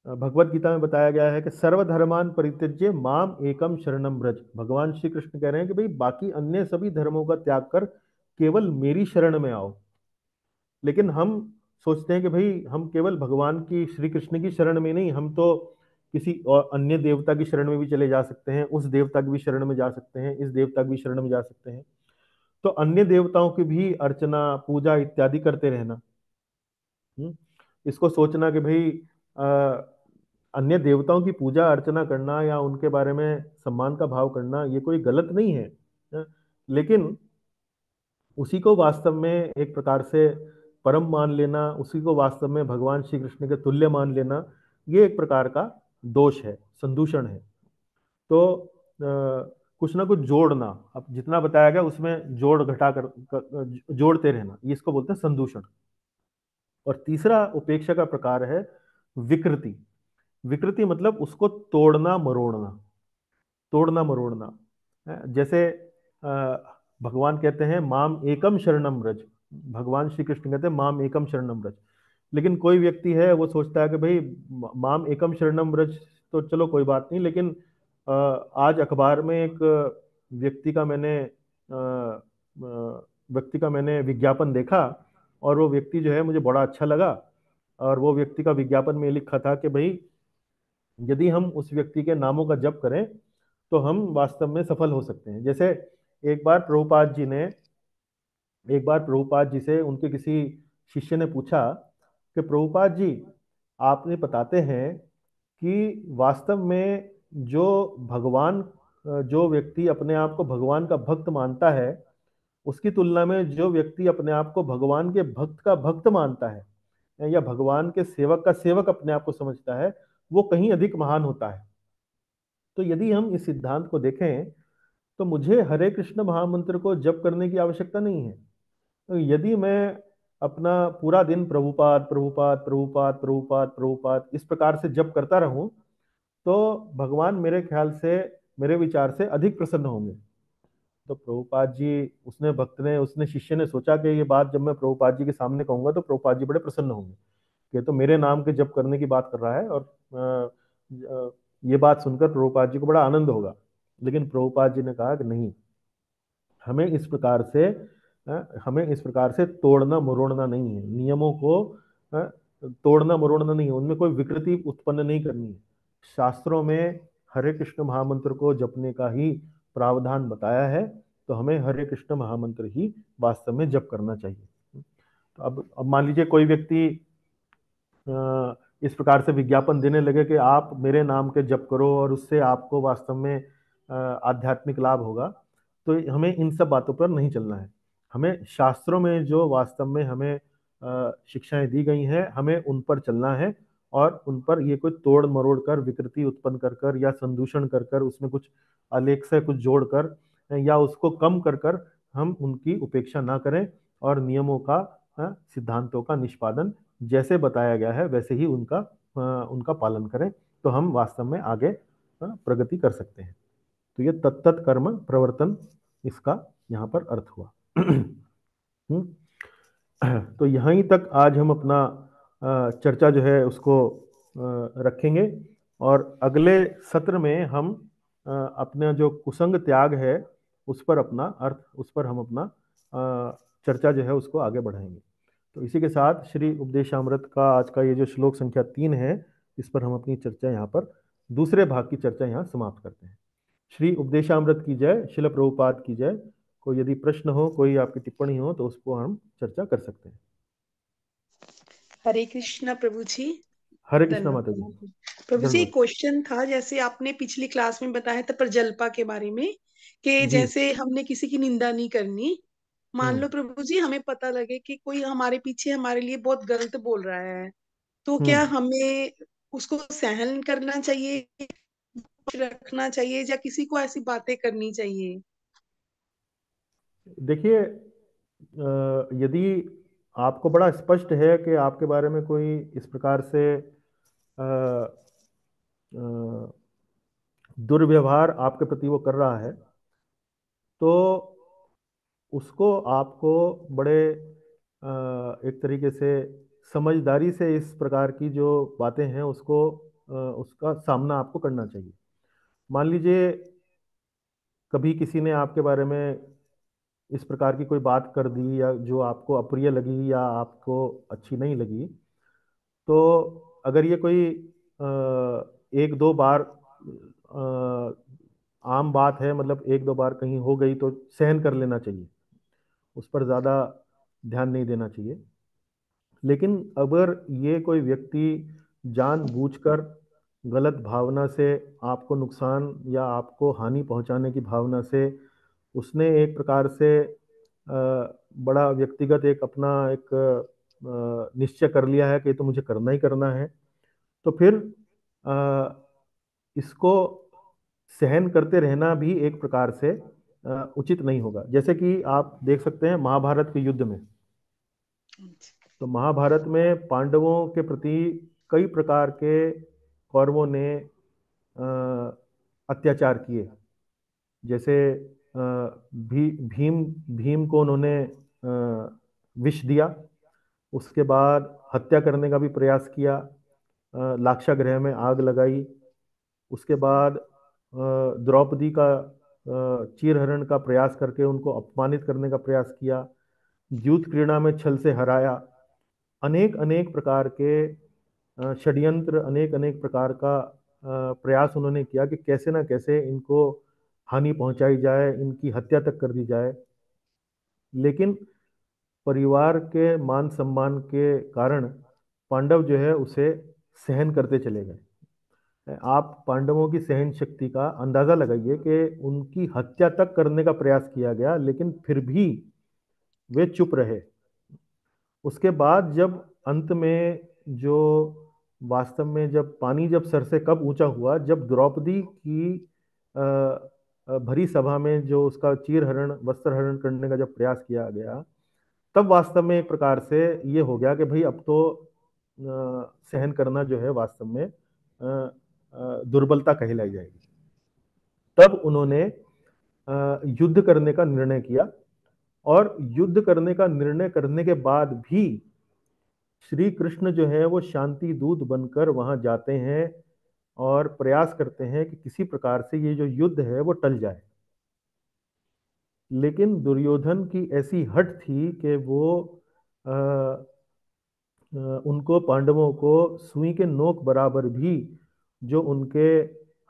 भगवत गीता में बताया गया है कि सर्वधर्मान परित्यज्य माम एकम शरणम व्रज। भगवान श्री कृष्ण कह रहे हैं कि भाई बाकी अन्य सभी धर्मों का त्याग कर केवल मेरी शरण में आओ। लेकिन हम सोचते हैं कि भाई हम केवल भगवान की, श्री कृष्ण की शरण में नहीं, हम तो किसी और अन्य देवता की शरण में भी चले जा सकते हैं, उस देवता की भी शरण में जा सकते हैं, इस देवता की भी शरण में जा सकते हैं। तो अन्य देवताओं की भी अर्चना, पूजा इत्यादि करते रहना। इसको सोचना कि भाई अन्य देवताओं की पूजा अर्चना करना या उनके बारे में सम्मान का भाव करना ये कोई गलत नहीं है, लेकिन उसी को वास्तव में एक प्रकार से परम मान लेना, उसी को वास्तव में भगवान श्री कृष्ण के तुल्य मान लेना, ये एक प्रकार का दोष है, संदूषण है। तो कुछ ना कुछ जोड़ना, अब जितना बताया गया उसमें जोड़ घटा जोड़ते रहना, ये इसको बोलते हैं संदूषण। और तीसरा उपेक्षा का प्रकार है विकृति। विकृति मतलब उसको तोड़ना मरोड़ना, तोड़ना मरोड़ना। जैसे भगवान कहते हैं माम एकम शरणम व्रज, भगवान श्री कृष्ण कहते हैं माम एकम शरणम व्रज। लेकिन कोई व्यक्ति है वो सोचता है कि भाई माम एकम शरणम व्रज तो चलो कोई बात नहीं, लेकिन आज अखबार में एक व्यक्ति का मैंने विज्ञापन देखा, और वो व्यक्ति जो है मुझे बड़ा अच्छा लगा। और वो व्यक्ति का विज्ञापन में लिखा था कि भाई यदि हम उस व्यक्ति के नामों का जप करें तो हम वास्तव में सफल हो सकते हैं। जैसे एक बार प्रभुपाद जी ने एक बार प्रभुपाद जी से उनके किसी शिष्य ने पूछा कि प्रभुपाद जी, आपने बताते हैं कि वास्तव में जो भगवान जो व्यक्ति अपने आप को भगवान का भक्त मानता है, उसकी तुलना में जो व्यक्ति अपने आप को भगवान के भक्त का भक्त मानता है या भगवान के सेवक का सेवक अपने आप को समझता है, वो कहीं अधिक महान होता है। तो यदि हम इस सिद्धांत को देखें तो मुझे हरे कृष्ण महामंत्र को जप करने की आवश्यकता नहीं है। तो यदि मैं अपना पूरा दिन प्रभुपाद प्रभुपाद प्रभुपाद प्रभुपाद प्रभुपाद इस प्रकार से जप करता रहूं, तो भगवान मेरे ख्याल से, मेरे विचार से अधिक प्रसन्न होंगे। तो प्रभुपाद जी, उसने शिष्य ने सोचा कि ये बात जब मैं प्रभुपाद जी के सामने कहूंगा तो प्रभुपाद जी बड़े प्रसन्न होंगे कि तो मेरे नाम के जप करने की बात कर रहा है, और ये बात सुनकर प्रभुपाद जी को बड़ा आनंद होगा। लेकिन प्रभुपाद जी ने कहा कि नहीं, हमें इस प्रकार से हमें इस प्रकार से तोड़ना मरोड़ना नहीं है, नियमों को तोड़ना मरोड़ना नहीं है, उनमें कोई विकृति उत्पन्न नहीं करनी है। शास्त्रों में हरे कृष्ण महामंत्र को जपने का ही प्रावधान बताया है, तो हमें हरे कृष्ण महामंत्र ही वास्तव में जप करना चाहिए। तो अब मान लीजिए कोई व्यक्ति इस प्रकार से विज्ञापन देने लगे कि आप मेरे नाम के जप करो और उससे आपको वास्तव में आध्यात्मिक लाभ होगा, तो हमें इन सब बातों पर नहीं चलना है। हमें शास्त्रों में जो वास्तव में हमें शिक्षाएं दी गई हैं, हमें उन पर चलना है, और उन पर ये कोई तोड़ मरोड़ कर, विकृति उत्पन्न कर कर या संदूषण कर कर, उसमें कुछ अलेख से कुछ जोड़कर या उसको कम कर कर हम उनकी उपेक्षा ना करें, और नियमों का, सिद्धांतों का निष्पादन जैसे बताया गया है वैसे ही उनका पालन करें, तो हम वास्तव में आगे प्रगति कर सकते हैं। तो ये तत्त कर्म प्रवर्तन, इसका यहाँ पर अर्थ हुआ। तो यहीं तक आज हम अपना चर्चा जो है उसको रखेंगे, और अगले सत्र में हम अपना जो कुसंग त्याग है उस पर हम अपना चर्चा जो है उसको आगे बढ़ाएंगे। तो इसी के साथ श्री उपदेशामृत का आज का ये जो श्लोक संख्या 3 है, इस पर हम अपनी चर्चा यहाँ पर, दूसरे भाग की चर्चा यहाँ समाप्त करते हैं। श्री उपदेशामृत की जय, शिल प्रभुपाद की जय। कोई यदि प्रश्न हो, कोई आपकी टिप्पणी हो, तो उसको हम चर्चा कर सकते हैं। हरे कृष्णा प्रभु जी। हरे कृष्णा माता जी। धन्यवाद प्रभु जी। धन्यवाद। क्वेश्चन था, जैसे आपने पिछली क्लास में बताया था प्रजल्पा के बारे में, कि जी। जैसे हमने किसी की निंदा नहीं करनी। मान लो हम्म प्रभु जी, हमें पता लगे कि कोई हमारे पीछे हमारे लिए बहुत गलत बोल रहा है, तो क्या हम्म हमें उसको सहन करना चाहिए, रखना चाहिए, या किसी को ऐसी बातें करनी चाहिए? देखिए, यदि आपको बड़ा स्पष्ट है कि आपके बारे में कोई इस प्रकार से अ, अ, दुर्व्यवहार आपके प्रति वो कर रहा है, तो उसको आपको बड़े एक तरीके से समझदारी से इस प्रकार की जो बातें हैं उसका सामना आपको करना चाहिए। मान लीजिए कभी किसी ने आपके बारे में इस प्रकार की कोई बात कर दी, या जो आपको अप्रिय लगी या आपको अच्छी नहीं लगी, तो अगर ये कोई एक दो बार आम बात है, मतलब एक दो बार कहीं हो गई, तो सहन कर लेना चाहिए, उस पर ज़्यादा ध्यान नहीं देना चाहिए। लेकिन अगर ये कोई व्यक्ति जानबूझकर गलत भावना से आपको नुकसान या आपको हानि पहुंचाने की भावना से, उसने एक प्रकार से बड़ा व्यक्तिगत एक अपना एक निश्चय कर लिया है कि तो मुझे करना ही करना है, तो फिर अ, इसको सहन करते रहना भी एक प्रकार से उचित नहीं होगा। जैसे कि आप देख सकते हैं महाभारत के युद्ध में, तो महाभारत में पांडवों के प्रति कई प्रकार के कौरवों ने अत्याचार किए। जैसे भीम भीम को उन्होंने विष दिया, उसके बाद हत्या करने का भी प्रयास किया, लाक्षागृह में आग लगाई, उसके बाद द्रौपदी का चीरहरण का प्रयास करके उनको अपमानित करने का प्रयास किया, युद्ध क्रीड़ा में छल से हराया, अनेक अनेक प्रकार के षड्यंत्र, अनेक अनेक प्रकार का प्रयास उन्होंने किया कि कैसे ना कैसे इनको हानि पहुंचाई जाए, इनकी हत्या तक कर दी जाए। लेकिन परिवार के मान सम्मान के कारण पांडव जो है उसे सहन करते चले गए। आप पांडवों की सहन शक्ति का अंदाजा लगाइए कि उनकी हत्या तक करने का प्रयास किया गया, लेकिन फिर भी वे चुप रहे। उसके बाद जब अंत में जो वास्तव में जब पानी जब सर से कब ऊंचा हुआ, जब द्रौपदी की भरी सभा में जो उसका चीरहरण वस्त्र हरण करने का जब प्रयास किया गया, तब वास्तव में एक प्रकार से ये हो गया कि भाई अब तो सहन करना जो है वास्तव में दुर्बलता कहलाई जाएगी। तब उन्होंने युद्ध करने का निर्णय किया, और युद्ध करने का निर्णय करने के बाद भी श्री कृष्ण जो है वो शांति दूत बनकर वहां जाते हैं और प्रयास करते हैं कि किसी प्रकार से ये जो युद्ध है वो टल जाए। लेकिन दुर्योधन की ऐसी हट थी कि वो अ, उनको पांडवों को सुई के नोक बराबर भी जो उनके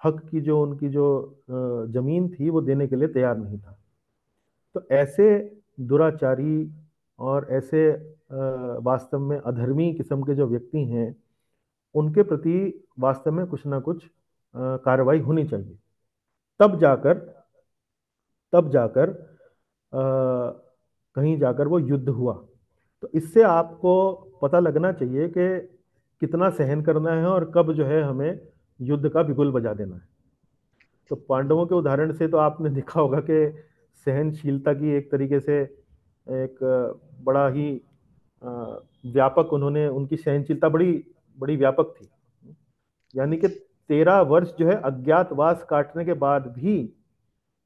हक की जो उनकी जो जमीन थी वो देने के लिए तैयार नहीं था। तो ऐसे दुराचारी और ऐसे वास्तव में अधर्मी किस्म के जो व्यक्ति हैं, उनके प्रति वास्तव में कुछ ना कुछ कार्रवाई होनी चाहिए। तब जाकर तब जाकर कहीं जाकर वो युद्ध हुआ। तो इससे आपको पता लगना चाहिए कि कितना सहन करना है और कब जो है हमें युद्ध का बिगुल बजा देना है। तो पांडवों के उदाहरण से तो आपने देखा होगा कि सहनशीलता की एक तरीके से एक बड़ा ही व्यापक, उन्होंने उनकी सहनशीलता बड़ी बड़ी व्यापक थी। यानी कि 13 वर्ष जो है अज्ञातवास काटने के बाद भी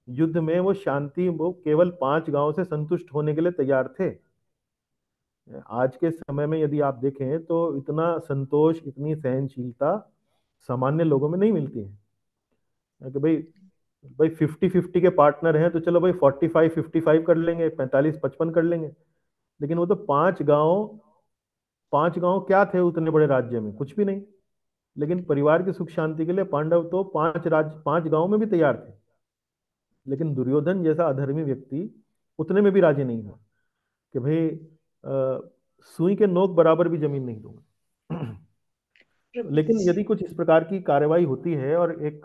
युद्ध में वो शांति, वो केवल 5 गांव से संतुष्ट होने के लिए तैयार थे। आज के समय में यदि आप देखें तो इतना संतोष, इतनी सहनशीलता सामान्य लोगों में नहीं मिलती है कि भाई भाई 50-50 के पार्टनर हैं तो चलो भाई 45-55 कर लेंगे, 45-55 कर लेंगे। लेकिन वो तो 5 गांव क्या थे उतने बड़े राज्य में, कुछ भी नहीं। लेकिन परिवार की सुख शांति के लिए पांडव तो 5 गांव में भी तैयार थे। लेकिन दुर्योधन जैसा अधर्मी व्यक्ति उतने में भी राजी नहीं हुआ कि भाई सुई के नोक बराबर भी जमीन नहीं दूंगा। लेकिन यदि कुछ इस प्रकार की कार्रवाई होती है और एक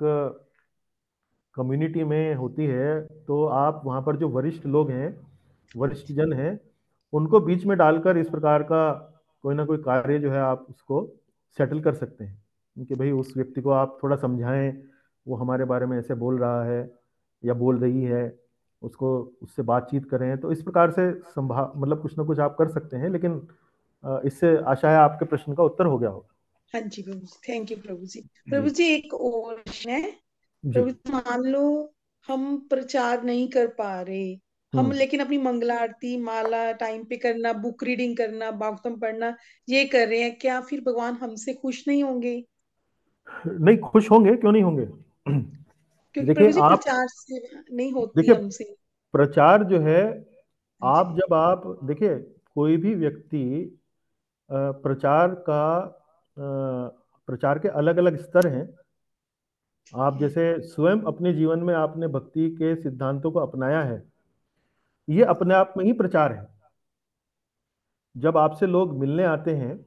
कम्युनिटी में होती है, तो आप वहां पर जो वरिष्ठ लोग हैं, वरिष्ठ जन हैं, उनको बीच में डालकर इस प्रकार का कोई ना कोई कार्य जो है आप उसको सेटल कर सकते हैं कि भाई उस व्यक्ति को आप थोड़ा समझाएं, वो हमारे बारे में ऐसे बोल रहा है या बोल रही है, उसको उससे बातचीत करें। तो इस प्रकार से मतलब कुछ ना कुछ आप कर सकते हैं। लेकिन इससे आशा है आपके प्रश्न का उत्तर हो गया होगा। हाँ जी प्रभु जी, थैंक यू प्रभु जी। जी प्रभु जी एक और प्रश्न है। जी। प्रभु जी, मान लो हम प्रचार नहीं कर पा रहे, हम लेकिन अपनी मंगला आरती, माला टाइम पे करना, बुक रीडिंग करना, भागवतम पढ़ना ये कर रहे हैं, क्या फिर भगवान हमसे खुश नहीं होंगे? नहीं, खुश होंगे, क्यों नहीं होंगे। क्योंकि देखिए प्रभु जी आप, प्रचार से नहीं होती देखिए हमसे। प्रचार जो है, हाँ आप जी। जब आप देखिए कोई भी व्यक्ति प्रचार का प्रचार के अलग अलग स्तर हैं। आप जैसे स्वयं अपने जीवन में आपने भक्ति के सिद्धांतों को अपनाया है, ये अपने आप में ही प्रचार है। जब आपसे लोग मिलने आते हैं,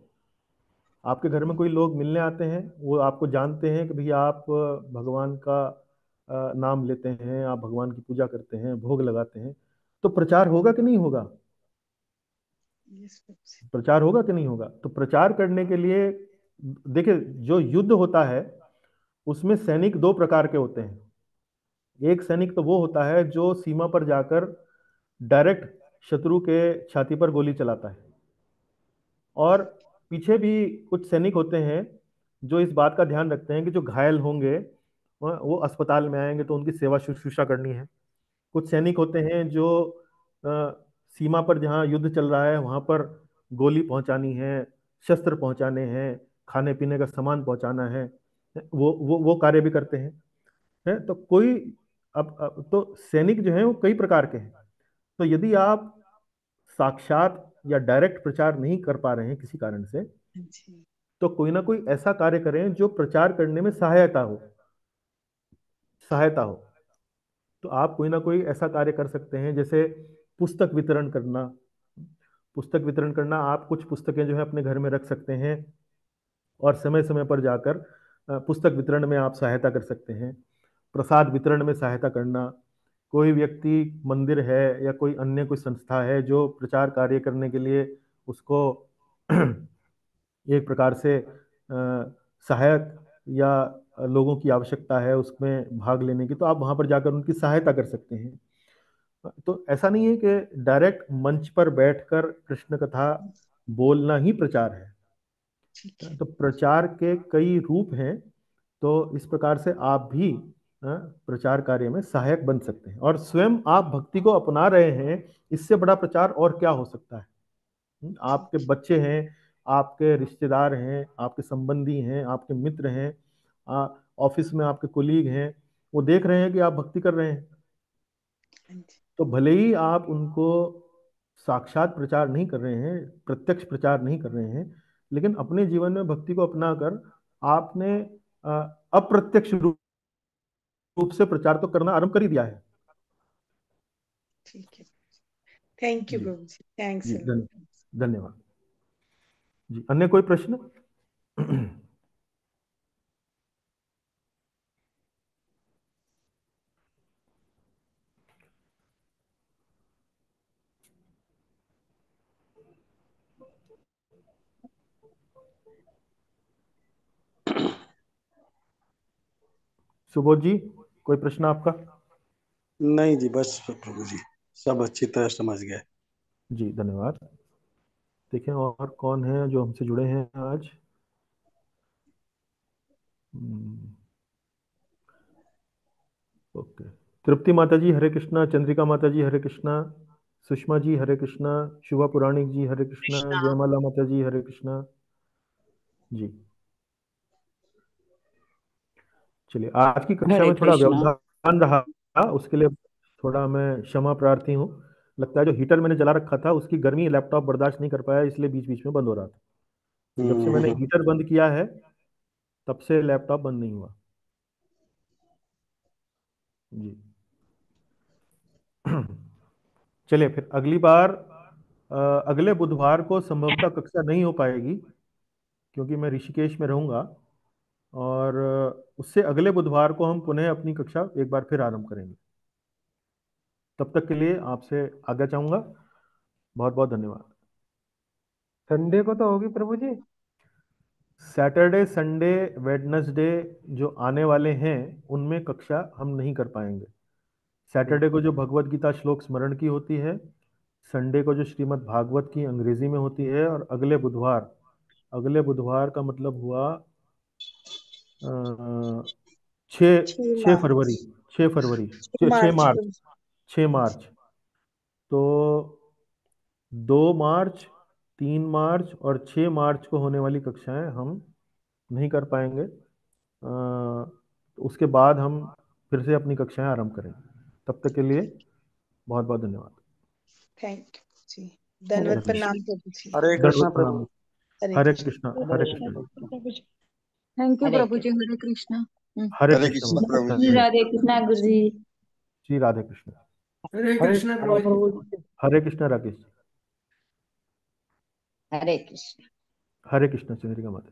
आपके घर में कोई लोग मिलने आते हैं, वो आपको जानते हैं कि भैया आप भगवान का नाम लेते हैं, आप भगवान की पूजा करते हैं, भोग लगाते हैं, तो प्रचार होगा कि नहीं होगा? यस प्रभु जी। प्रचार होगा कि नहीं होगा? तो प्रचार करने के लिए देखिए, जो युद्ध होता है उसमें सैनिक 2 प्रकार के होते हैं। एक सैनिक तो वो होता है जो सीमा पर जाकर डायरेक्ट शत्रु के छाती पर गोली चलाता है, और पीछे भी कुछ सैनिक होते हैं जो इस बात का ध्यान रखते हैं कि जो घायल होंगे वो अस्पताल में आएंगे तो उनकी सेवा शुश्रूषा करनी है। कुछ सैनिक होते हैं जो अ, सीमा पर जहाँ युद्ध चल रहा है वहां पर गोली पहुंचानी है, शस्त्र पहुंचाने हैं, खाने पीने का सामान पहुंचाना है, वो कार्य भी करते हैं। है तो कोई अब तो सैनिक जो है वो कई प्रकार के हैं। तो यदि आप साक्षात या डायरेक्ट प्रचार नहीं कर पा रहे हैं किसी कारण से, हाँ जी। तो कोई ना कोई ऐसा कार्य करें जो प्रचार करने में सहायता हो। तो आप कोई ना कोई ऐसा कार्य कर सकते हैं, जैसे पुस्तक वितरण करना। पुस्तक वितरण करना, आप कुछ पुस्तकें जो है अपने घर में रख सकते हैं और समय समय पर जाकर पुस्तक वितरण में आप सहायता कर सकते हैं। प्रसाद वितरण में सहायता करना। कोई व्यक्ति, मंदिर है या कोई अन्य कोई संस्था है जो प्रचार कार्य करने के लिए उसको एक प्रकार से सहायक या लोगों की आवश्यकता है उसमें भाग लेने की, तो आप वहां पर जाकर उनकी सहायता कर सकते हैं। तो ऐसा नहीं है कि डायरेक्ट मंच पर बैठकर कृष्ण कथा बोलना ही प्रचार है। ठीक है। तो प्रचार के कई रूप हैं। तो इस प्रकार से आप भी प्रचार कार्य में सहायक बन सकते हैं, और स्वयं आप भक्ति को अपना रहे हैं, इससे बड़ा प्रचार और क्या हो सकता है। आपके ठीक बच्चे हैं, आपके रिश्तेदार हैं, आपके संबंधी हैं, आपके मित्र हैं, ऑफिस में आपके कोलीग हैं, वो देख रहे हैं कि आप भक्ति कर रहे हैं। है। तो भले ही आप उनको साक्षात प्रचार नहीं कर रहे हैं, प्रत्यक्ष प्रचार नहीं कर रहे हैं, लेकिन अपने जीवन में भक्ति को अपनाकर आपने अप्रत्यक्ष रूप से प्रचार तो करना आरंभ कर ही दिया है। ठीक है। थैंक यू जी प्रभु जी, थैंक्स जी, अ लॉट। धन्यवाद जी। अन्य कोई प्रश्न? सुबोध जी, कोई प्रश्न आपका? नहीं जी, बस प्रभु जी सब अच्छी तरह समझ गए। जी धन्यवाद। देखें और कौन है जो हमसे जुड़े हैं आज। ओके। तृप्ति माता जी हरे कृष्णा, चंद्रिका माता जी हरे कृष्णा, सुषमा जी हरे कृष्णा, शुभा पुराणिक जी हरे कृष्णा, जयमाला माता जी हरे कृष्णा। जी चलिए, आज की कक्षा हरे में थोड़ा कृष्णा। व्यवधान रहा, उसके लिए थोड़ा मैं क्षमा प्रार्थी हूँ। लगता है जो हीटर मैंने जला रखा था उसकी गर्मी लैपटॉप बर्दाश्त नहीं कर पाया, इसलिए बीच बीच में बंद हो रहा था। तो जब से मैंने हम्म, हीटर बंद किया है तब से लैपटॉप बंद नहीं हुआ। जी चलिए, फिर अगली बार अगले बुधवार को संभवतः कक्षा नहीं हो पाएगी, क्योंकि मैं ऋषिकेश में रहूंगा। और उससे अगले बुधवार को हम पुनः अपनी कक्षा एक बार फिर आरंभ करेंगे। तब तक के लिए आपसे आज्ञा चाहूंगा। बहुत बहुत धन्यवाद। संडे को तो होगी प्रभु जी? सैटरडे, संडे, वेडनेसडे जो आने वाले हैं उनमें कक्षा हम नहीं कर पाएंगे। सैटरडे को जो भगवत गीता श्लोक स्मरण की होती है, संडे को जो श्रीमद् भागवत की अंग्रेजी में होती है, और अगले बुधवार का मतलब हुआ 6 6 6 फरवरी, मार्च, 6 फरवरी, 6 6 मार्च मार्च, प्रभु। 6 मार्च। तो 2 मार्च, 3 मार्च और 6 मार्च को होने वाली कक्षाएं हम नहीं कर पाएंगे। तो उसके बाद हम फिर से अपनी कक्षाएं आरंभ करेंगे। तब तक के लिए बहुत बहुत धन्यवाद। थैंक यू जी, हरे धन्यवाद, धन्यवाद। प्रणाम प्रभु जी। हरे कृष्णा दंडवत प्रभु। प्रणाम। हरे हरे कृष्ण। कृष्णा, हरे हरे कृष्णा कृष्णा, प्रभु जी। थैंक यू हरे प्रभु जी, कृष्णा। हरे कृष्णा। हरे हरे कृष्णा कृष्ण माता। प्रभु श्री जी। राधे कृष्णा गुरु जी। श्री राधे कृष्ण। हरे हरे कृष्णा कृष्णा प्रभु जी। प्रभु जी। हरे कृष्णा राकेश जी। हरे कृष्णा। हरे कृष्णा चंद्रिका माता।